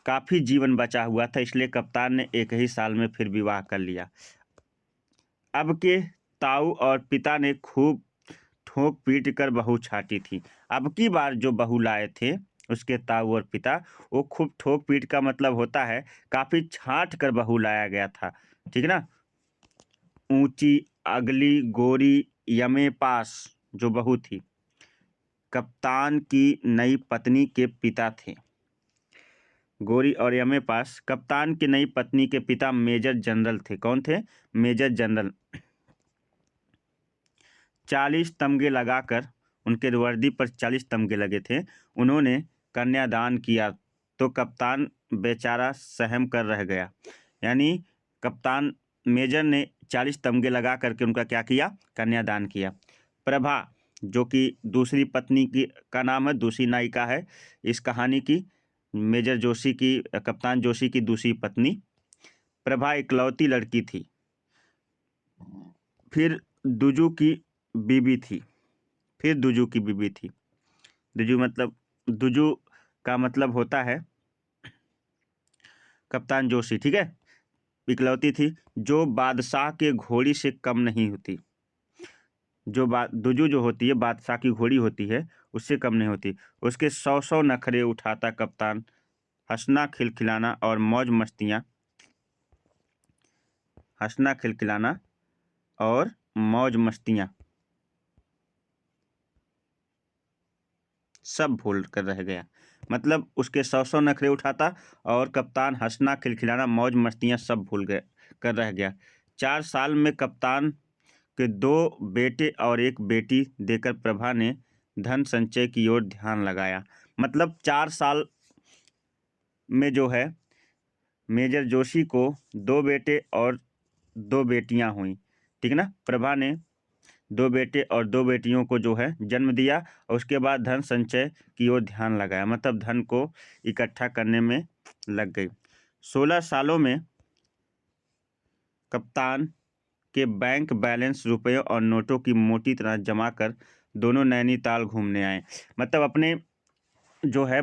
काफ़ी जीवन बचा हुआ था, इसलिए कप्तान ने एक ही साल में फिर विवाह कर लिया। अब के ताऊ और पिता ने खूब ठोक पीट कर बहू छाटी थी। अब की बार जो बहू लाए थे उसके ताऊ और पिता, वो खूब ठोक पीट का मतलब होता है काफ़ी छाट कर बहू लाया गया था, ठीक है ना। ऊंची, अगली, गोरी, यमे पास जो बहू थी, कप्तान की नई पत्नी के पिता थे। गोरी और यमे पास कप्तान की नई पत्नी के पिता मेजर जनरल थे। कौन थे? Major general. 40 तमगे लगाकर, उनके वर्दी पर 40 तमगे लगे थे। उन्होंने कन्यादान किया तो कप्तान बेचारा सहम कर रह गया। यानी कप्तान मेजर ने 40 तमगे लगा करके उनका क्या किया? कन्यादान किया। प्रभा, जो कि दूसरी पत्नी का नाम है, दूसरी नायिका है इस कहानी की, कप्तान जोशी की दूसरी पत्नी प्रभा इकलौती लड़की थी। फिर दुजू की बीबी थी। दुजू का मतलब होता है कप्तान जोशी, ठीक है। इकलौती थी जो बादशाह के घोड़ी से कम नहीं होती। दुजू जो होती है बादशाह की घोड़ी होती है, उससे कम नहीं होती। उसके 100 नखरे उठाता कप्तान, हंसना खिलखिलाना और मौज मस्तियाँ सब भूल कर रह गया। मतलब उसके 100 नखरे उठाता और कप्तान हंसना खिलखिलाना मौज मस्तियाँ सब भूल कर रह गया। 4 साल में कप्तान के 2 बेटे और 1 बेटी देकर प्रभा ने धन संचय की ओर ध्यान लगाया। मतलब 4 साल में जो है मेजर जोशी को 2 बेटे और 2 बेटियां हुई, ठीक है ना। प्रभा ने 2 बेटे और 2 बेटियों को जो है जन्म दिया और उसके बाद धन संचय की ओर ध्यान लगाया, मतलब धन को इकट्ठा करने में लग गई। 16 सालों में कप्तान के बैंक बैलेंस रुपयों और नोटों की मोटी तरह जमा कर दोनों नैनीताल घूमने आए। मतलब अपने जो है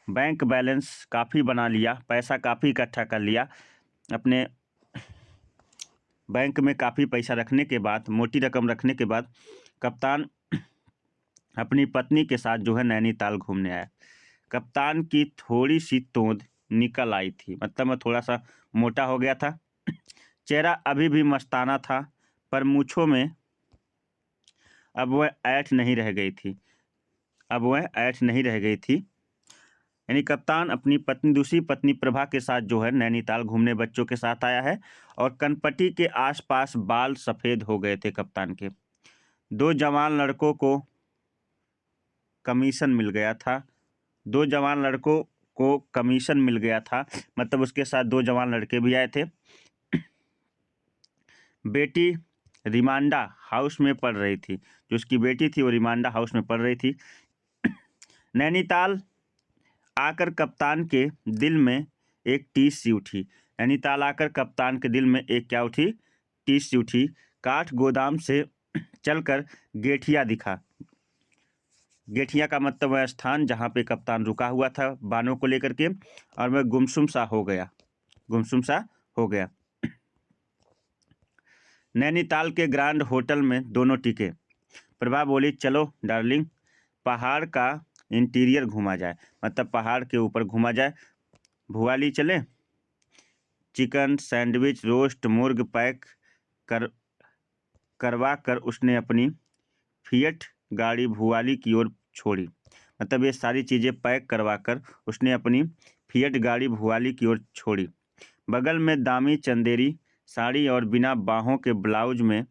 बैंक बैलेंस काफ़ी बना लिया, पैसा काफ़ी इकट्ठा कर लिया। अपने बैंक में काफ़ी पैसा रखने के बाद, मोटी रकम रखने के बाद कप्तान अपनी पत्नी के साथ जो है नैनीताल घूमने आया। कप्तान की थोड़ी सी तोंद निकल आई थी, मतलब मैं थोड़ा सा मोटा हो गया था। चेहरा अभी भी मस्ताना था, पर मूँछों में अब वह ऐंठ नहीं रह गई थी। यानी कप्तान अपनी पत्नी, दूसरी पत्नी प्रभा के साथ जो है नैनीताल घूमने बच्चों के साथ आया है और कनपटी के आसपास बाल सफ़ेद हो गए थे कप्तान के। 2 जवान लड़कों को कमीशन मिल गया था। 2 जवान लड़कों को कमीशन मिल गया था, मतलब उसके साथ 2 जवान लड़के भी आए थे। बेटी रिमांडा हाउस में पढ़ रही थी, जो उसकी बेटी थी वो रिमांडा हाउस में पढ़ रही थी। नैनीताल आकर कप्तान के दिल में एक टीस सी उठी। नैनीताल आकर कप्तान के दिल में एक क्या उठी? टीस सी उठी। काठ गोदाम से चलकर गेठिया दिखा। गेठिया का मतलब वह स्थान जहाँ पे कप्तान रुका हुआ था बानों को लेकर के, और वह गुमसुम सा हो गया। नैनीताल के ग्रैंड होटल में दोनों टिके। प्रभा बोली, चलो डार्लिंग, पहाड़ का इंटीरियर घूमा जाए, मतलब पहाड़ के ऊपर घूमा जाए। भुआली चले। चिकन सैंडविच, रोस्ट मुर्ग पैक करवा कर उसने अपनी फिएट गाड़ी भुआली की ओर छोड़ी। मतलब ये सारी चीज़ें पैक करवा कर उसने अपनी फिएट गाड़ी भुआली की ओर छोड़ी। बगल में दामी चंदेरी साड़ी और बिना बाहों के ब्लाउज में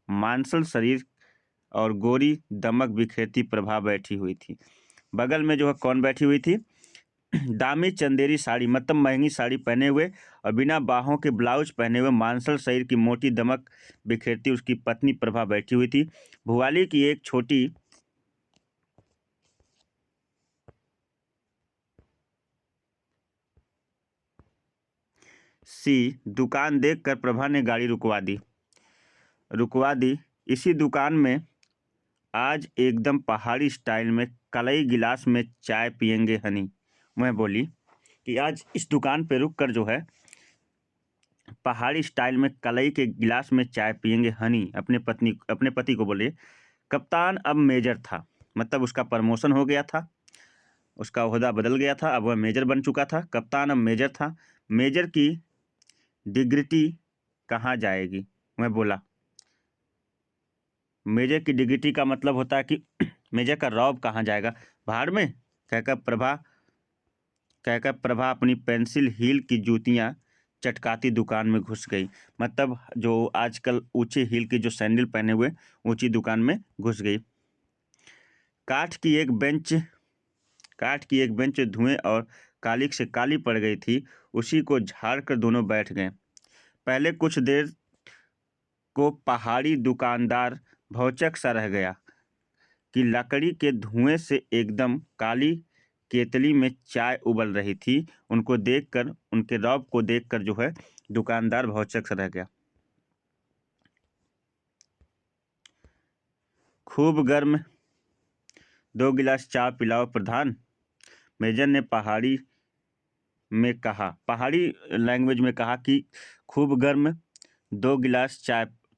मांसल शरीर और गोरी दमक बिखेरती प्रभा बैठी हुई थी। बगल में जो है कौन बैठी हुई थी? दामी चंदेरी साड़ी, मतलब महंगी साड़ी पहने हुए और बिना बाहों के ब्लाउज पहने हुए मांसल शरीर की मोटी दमक बिखेरती उसकी पत्नी प्रभा बैठी हुई थी। भुआली की एक छोटी सी दुकान देखकर प्रभा ने गाड़ी रुकवा दी। इसी दुकान में आज एकदम पहाड़ी स्टाइल में कलई गिलास में चाय पियेंगे हनी। मैं बोली कि आज इस दुकान पे रुक कर जो है पहाड़ी स्टाइल में कलई के गिलास में चाय पियेंगे हनी, अपने पति को बोले। कप्तान अब मेजर था, मतलब उसका प्रमोशन हो गया था, उसका ओहदा बदल गया था, अब वह मेजर बन चुका था। कप्तान अब मेजर था। मेजर की डिग्निटी कहाँ जाएगी? मैं बोला, मेजर की डिग्निटी का मतलब होता है कि मेजर का रौब कहाँ जाएगा? भाड़ में। कहकर प्रभा अपनी पेंसिल हील की जूतियाँ चटकाती दुकान में घुस गई। मतलब जो आजकल ऊंचे हील के जो सैंडल पहने हुए ऊंची दुकान में घुस गई। काठ की एक बेंच धुएं और कालिक से काली पड़ गई थी, उसी को झाड़ कर दोनों बैठ गए। पहले कुछ देर को पहाड़ी दुकानदार भौचक सा रह गया कि लकड़ी के धुएं से एकदम काली केतली में चाय उबल रही थी। उनके रौब को देखकर जो है दुकानदार भौचक सा रह गया। खूब गर्म 2 गिलास चाय पिलाओ प्रधान, मेजर ने पहाड़ी लैंग्वेज में कहा कि खूब गर्म 2 गिलास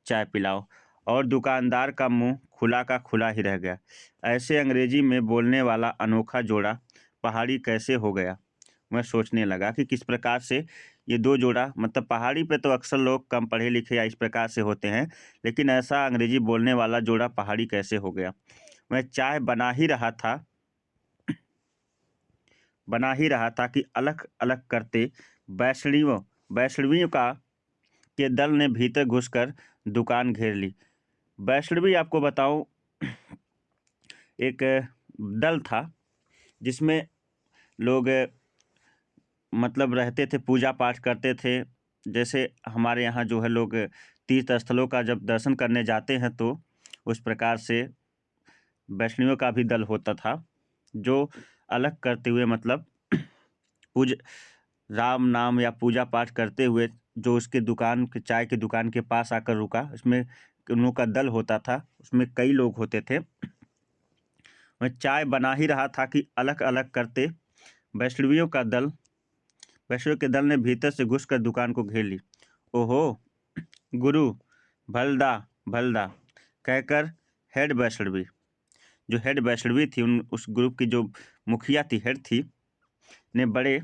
चाय पिलाओ, और दुकानदार का मुंह खुला का खुला ही रह गया। ऐसे अंग्रेजी में बोलने वाला अनोखा जोड़ा पहाड़ी कैसे हो गया? मैं सोचने लगा कि किस प्रकार से ये 2 जोड़ा, मतलब पहाड़ी पे तो अक्सर लोग कम पढ़े लिखे या इस प्रकार से होते हैं, लेकिन ऐसा अंग्रेजी बोलने वाला जोड़ा पहाड़ी कैसे हो गया? मैं चाय बना ही रहा था कि अलग अलग करते वैष्णवियों के दल ने भीतर घुसकर दुकान घेर ली। वैष्णवी आपको बताऊं एक दल था जिसमें लोग मतलब रहते थे, पूजा पाठ करते थे। जैसे हमारे यहाँ जो है लोग तीर्थ स्थलों का जब दर्शन करने जाते हैं तो उस प्रकार से वैष्णवियों का भी दल होता था, जो अलग करते हुए मतलब पूज राम नाम या पूजा पाठ करते हुए जो उसके दुकान के चाय की दुकान के पास आकर रुका, इसमें उन लोगों का दल होता था। उसमें कई लोग होते थे। मैं चाय बना ही रहा था कि अलग अलग करते वैष्णवियों का दल वैष्णवियों के दल ने भीतर से घुसकर दुकान को घेर ली। ओहो गुरु, भलदा भलदा कहकर हेड वैष्णवी जो हेड वैष्णवी थी, उस ग्रुप की जो मुखिया थी, हेड थी, ने बड़े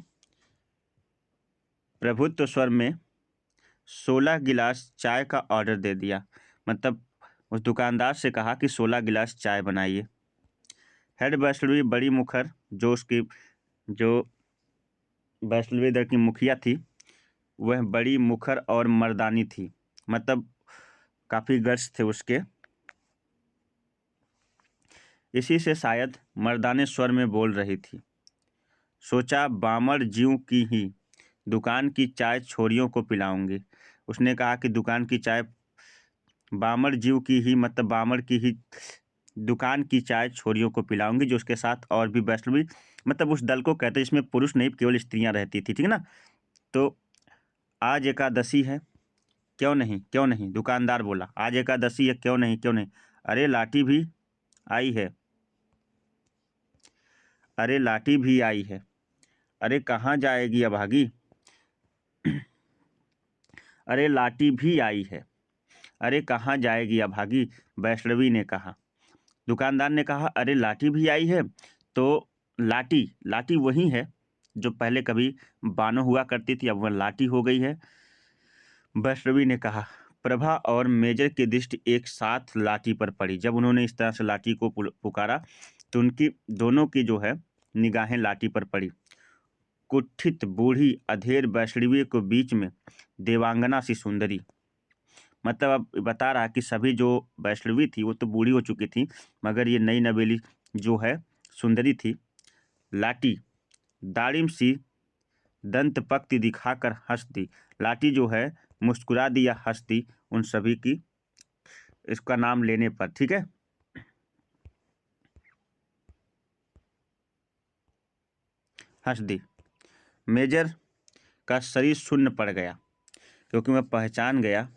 प्रभुत्व स्वर में 16 गिलास चाय का ऑर्डर दे दिया। मतलब उस दुकानदार से कहा कि 16 गिलास चाय बनाइए। हेड वैष्णवी बड़ी मुखर जो वैष्णवी दल की मुखिया थी, वह बड़ी मुखर और मर्दानी थी। मतलब काफ़ी गट्स थे उसके। इसी से शायद मर्दाने स्वर में बोल रही थी। सोचा बामर जीव की ही दुकान की चाय छोरियों को पिलाऊंगी। उसने कहा कि दुकान की चाय बामर जीव की ही मतलब बामर की ही दुकान की चाय छोरियों को पिलाऊंगी, जो उसके साथ और भी वैष्णवी मतलब उस दल को कहते हैं जिसमें पुरुष नहीं केवल स्त्रियां रहती थी, ठीक है ना। तो आज एकादशी है, क्यों नहीं दुकानदार बोला, आज एकादशी है, क्यों नहीं। अरे लाठी भी आई है, अरे लाठी भी आई है, अरे कहाँ जाएगी अभागी, अरे लाठी भी आई है, अरे कहाँ जाएगी अभागी, वैष्णवी ने कहा। दुकानदार ने कहा अरे लाठी भी आई है, तो लाठी वही है जो पहले कभी बानो हुआ करती थी, अब वह लाठी हो गई है। वैष्णवी ने कहा। प्रभा और मेजर की दृष्टि एक साथ लाठी पर पड़ी। जब उन्होंने इस तरह से लाठी को पुकारा तो उनकी दोनों की जो है निगाहें लाठी पर पड़ी। कुत्थित बूढ़ी अधेर वैष्णवी को बीच में देवांगना सी सुंदरी। मतलब अब बता रहा कि सभी जो वैष्णवी थी वो तो बूढ़ी हो चुकी थी, मगर ये नई नवेली जो है सुंदरी थी। लाठी दाड़िम सी दंत पक्ति दिखाकर हंस दी। लाठी जो है मुस्कुरा दी या हंस दी उन सभी की इसका नाम लेने पर, ठीक है। हंस दी। मेजर का शरीर शून्य पड़ गया, क्योंकि वह पहचान गया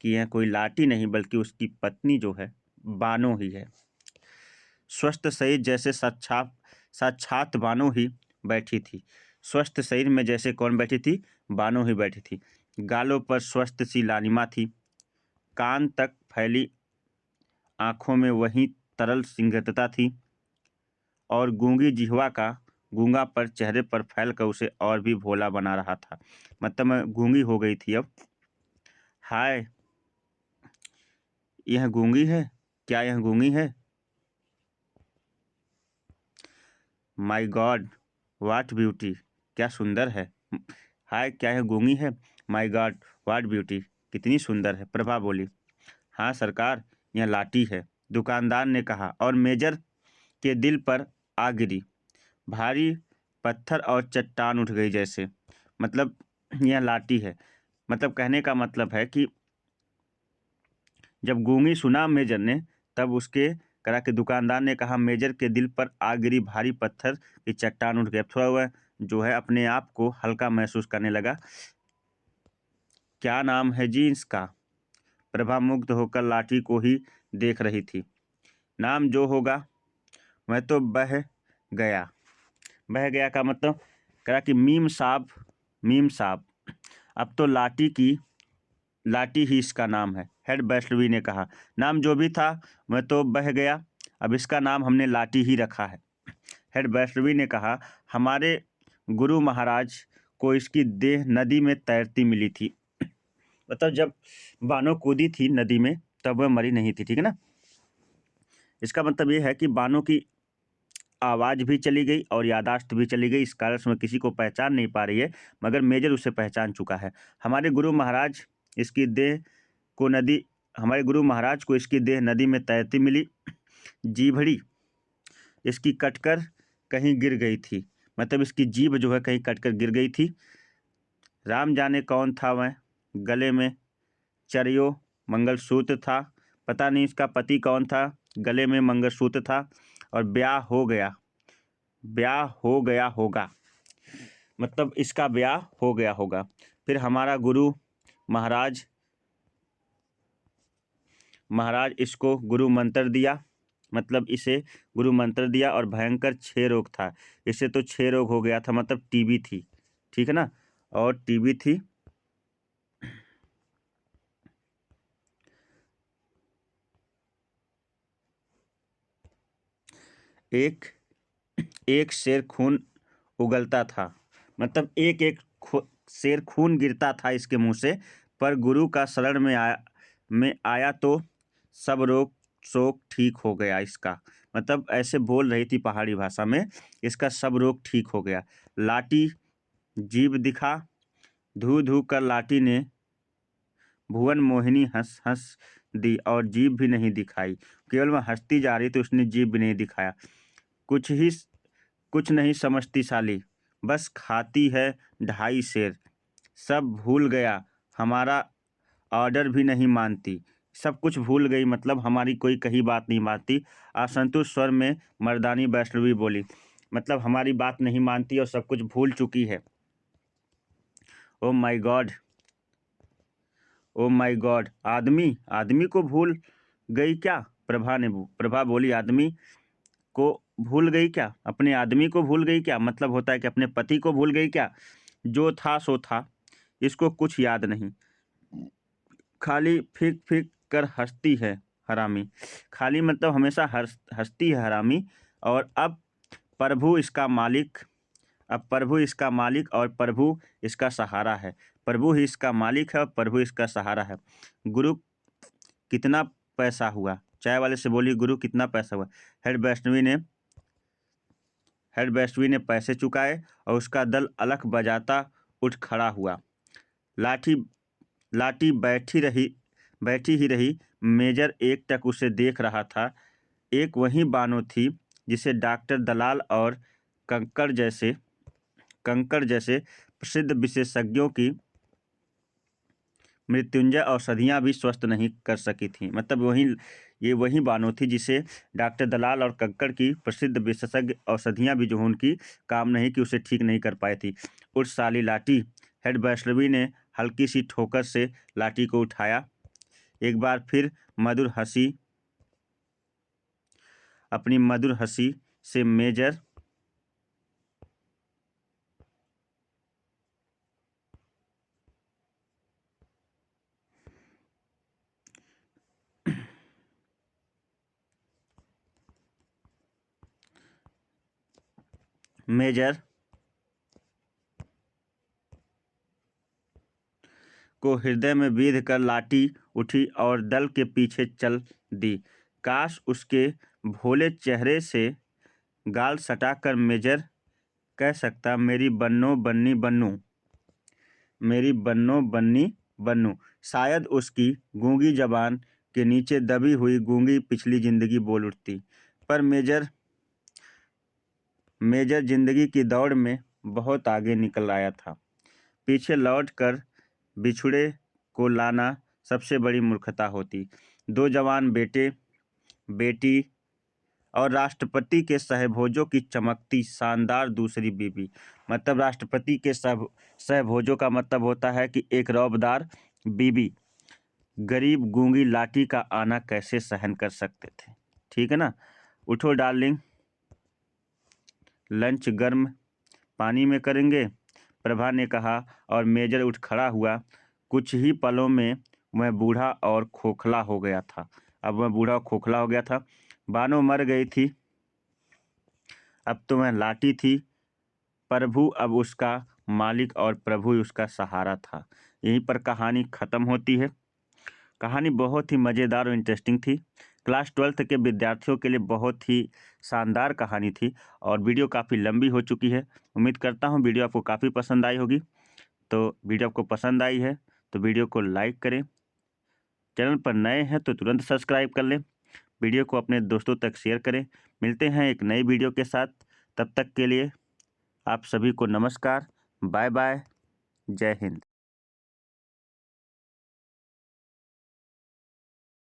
कि यह कोई लाठी नहीं बल्कि उसकी पत्नी जो है बानो ही है। स्वस्थ शरीर जैसे साक्षात बानो ही बैठी थी। स्वस्थ शरीर में जैसे कौन बैठी थी, बानो ही बैठी थी। गालों पर स्वस्थ सी लालिमा थी, कान तक फैली आंखों में वही तरल सिंगतता थी, और गूंगी जिह्वा का गूंगा पर चेहरे पर फैलकर उसे और भी भोला बना रहा था। मतलब मैं गूंगी हो गई थी अब। हाय, यह गूंगी है, क्या यह गूंगी है? माय गॉड व्हाट ब्यूटी, क्या सुंदर है। हाय, क्या यह गूंगी है? माय गॉड व्हाट ब्यूटी, कितनी सुंदर है। प्रभा बोली। हाँ सरकार, यह लाठी है, दुकानदार ने कहा, और मेजर के दिल पर आ गिरी। भारी पत्थर और चट्टान उठ गई जैसे। मतलब यह लाठी है, मतलब कहने का मतलब है कि जब गूंगी सुना मेजर ने, तब उसके करा के दुकानदार ने कहा मेजर के दिल पर आ गिरी भारी पत्थर की चट्टान उठ गया। थोड़ा वह जो है अपने आप को हल्का महसूस करने लगा। क्या नाम है जी इसका? प्रभा मुग्ध होकर लाठी को ही देख रही थी। नाम जो होगा। मैं तो बह गया का मतलब करा कि मीम साहब अब तो लाठी ही इसका नाम है। हेड वैष्णवी ने कहा नाम जो भी था, मैं तो बह गया, अब इसका नाम हमने लाठी ही रखा है। हेड वैष्णवी ने कहा हमारे गुरु महाराज को इसकी देह नदी में तैरती मिली थी। मतलब जब बानो कूदी थी नदी में तब वह मरी नहीं थी, ठीक है ना। इसका मतलब ये है कि बानो की आवाज़ भी चली गई और यादाश्त भी चली गई, इस कारण से वह किसी को पहचान नहीं पा रही है, मगर मेजर उसे पहचान चुका है। हमारे गुरु महाराज इसकी देह को नदी हमारे गुरु महाराज को इसकी देह नदी में तैरती मिली। जीभड़ी इसकी कटकर कहीं गिर गई थी, मतलब इसकी जीभ जो है कहीं कटकर गिर गई थी। राम जाने कौन था वह, गले में चरियो मंगलसूत्र था, पता नहीं इसका पति कौन था, गले में मंगलसूत्र था। और ब्याह हो गया होगा, मतलब इसका ब्याह हो गया होगा। फिर हमारा गुरु महाराज इसको गुरु मंत्र दिया, मतलब इसे गुरु मंत्र दिया। और भयंकर क्षय रोग था, इसे तो क्षय रोग हो गया था, मतलब टीबी थी, ठीक है ना, और टीबी थी। एक एक शेर खून उगलता था, मतलब एक एक शेर खून गिरता था इसके मुंह से, पर गुरु का शरण में आया तो सब रोग शोक ठीक हो गया इसका, मतलब ऐसे बोल रही थी पहाड़ी भाषा में, इसका सब रोग ठीक हो गया। लाठी जीभ दिखा, धू धू कर लाठी ने भुवन मोहिनी हंस हंस दी, और जीभ भी नहीं दिखाई, केवल वह हंसती जा रही थी, उसने जीभ भी नहीं दिखाया। कुछ नहीं समझती साली, बस खाती है 2.5 शेर, सब भूल गया हमारा ऑर्डर भी नहीं मानती, सब कुछ भूल गई, मतलब हमारी कोई कही बात नहीं मानती। असंतुष्ट स्वर में मर्दानी वैष्णवी बोली, मतलब हमारी बात नहीं मानती और सब कुछ भूल चुकी है। Oh my God, oh my God, आदमी को भूल गई क्या? प्रभा बोली, आदमी को भूल गई क्या? अपने आदमी को भूल गई क्या? मतलब होता है कि अपने पति को भूल गई क्या? जो था सो था, इसको कुछ याद नहीं, खाली फिक फिक कर हंसती है हरामी, खाली मतलब हमेशा हंसती है हरामी। और अब प्रभु इसका मालिक और प्रभु इसका सहारा है, प्रभु ही इसका मालिक है और प्रभु इसका सहारा है। गुरु कितना पैसा हुआ? चाय वाले से बोली, गुरु कितना पैसा हुआ? हेड वैष्णवी ने पैसे चुकाए और उसका दल अलख बजाता उठ खड़ा हुआ। लाठी बैठी ही रही। मेजर एकटक उसे देख रहा था। एक वही बानो थी जिसे डॉक्टर दलाल और कंकड़ जैसे प्रसिद्ध विशेषज्ञों की मृत्युंजय औषधियाँ भी स्वस्थ नहीं कर सकी थीं, मतलब वही बानो थी जिसे डॉक्टर दलाल और कंकड़ की प्रसिद्ध विशेषज्ञ औषधियाँ भी जो उनकी काम नहीं की, उसे ठीक नहीं कर पाई थी। उठ साली लाठी, हेड वैष्णवी ने हल्की सी ठोकर से लाठी को उठाया। एक बार फिर अपनी मधुर हंसी से मेजर को हृदय में बीध कर लाठी उठी और दल के पीछे चल दी। काश उसके भोले चेहरे से गाल सटाकर मेजर कह सकता, मेरी बन्नो बन्नी बन्नू। शायद उसकी गूंगी जबान के नीचे दबी हुई गूंगी पिछली जिंदगी बोल उठती। पर मेजर जिंदगी की दौड़ में बहुत आगे निकल आया था। पीछे लौटकर बिछुड़े को लाना सबसे बड़ी मूर्खता होती। 2 जवान बेटी और राष्ट्रपति के सहभोजों की चमकती शानदार दूसरी बीबी, मतलब राष्ट्रपति के सहभोजों का मतलब होता है कि एक रौबदार बीबी। गरीब गूंगी लाठी का आना कैसे सहन कर सकते थे? ठीक है ना। उठो डार्लिंग, लंच गर्म पानी में करेंगे, प्रभा ने कहा, और मेजर उठ खड़ा हुआ। कुछ ही पलों में वह बूढ़ा और खोखला हो गया था। बानो मर गई थी, अब तो वह लाठी थी। प्रभु अब उसका मालिक और प्रभु उसका सहारा था। यहीं पर कहानी ख़त्म होती है। कहानी बहुत ही मज़ेदार और इंटरेस्टिंग थी। क्लास 12th के विद्यार्थियों के लिए बहुत ही शानदार कहानी थी और वीडियो काफ़ी लंबी हो चुकी है। उम्मीद करता हूँ वीडियो आपको काफ़ी पसंद आई होगी। तो वीडियो आपको पसंद आई है तो वीडियो को लाइक करें, चैनल पर नए हैं तो तुरंत सब्सक्राइब कर लें। वीडियो को अपने दोस्तों तक शेयर करें। मिलते हैं एक नई वीडियो के साथ। तब तक के लिए आप सभी को नमस्कार, बाय बाय, जय हिंद।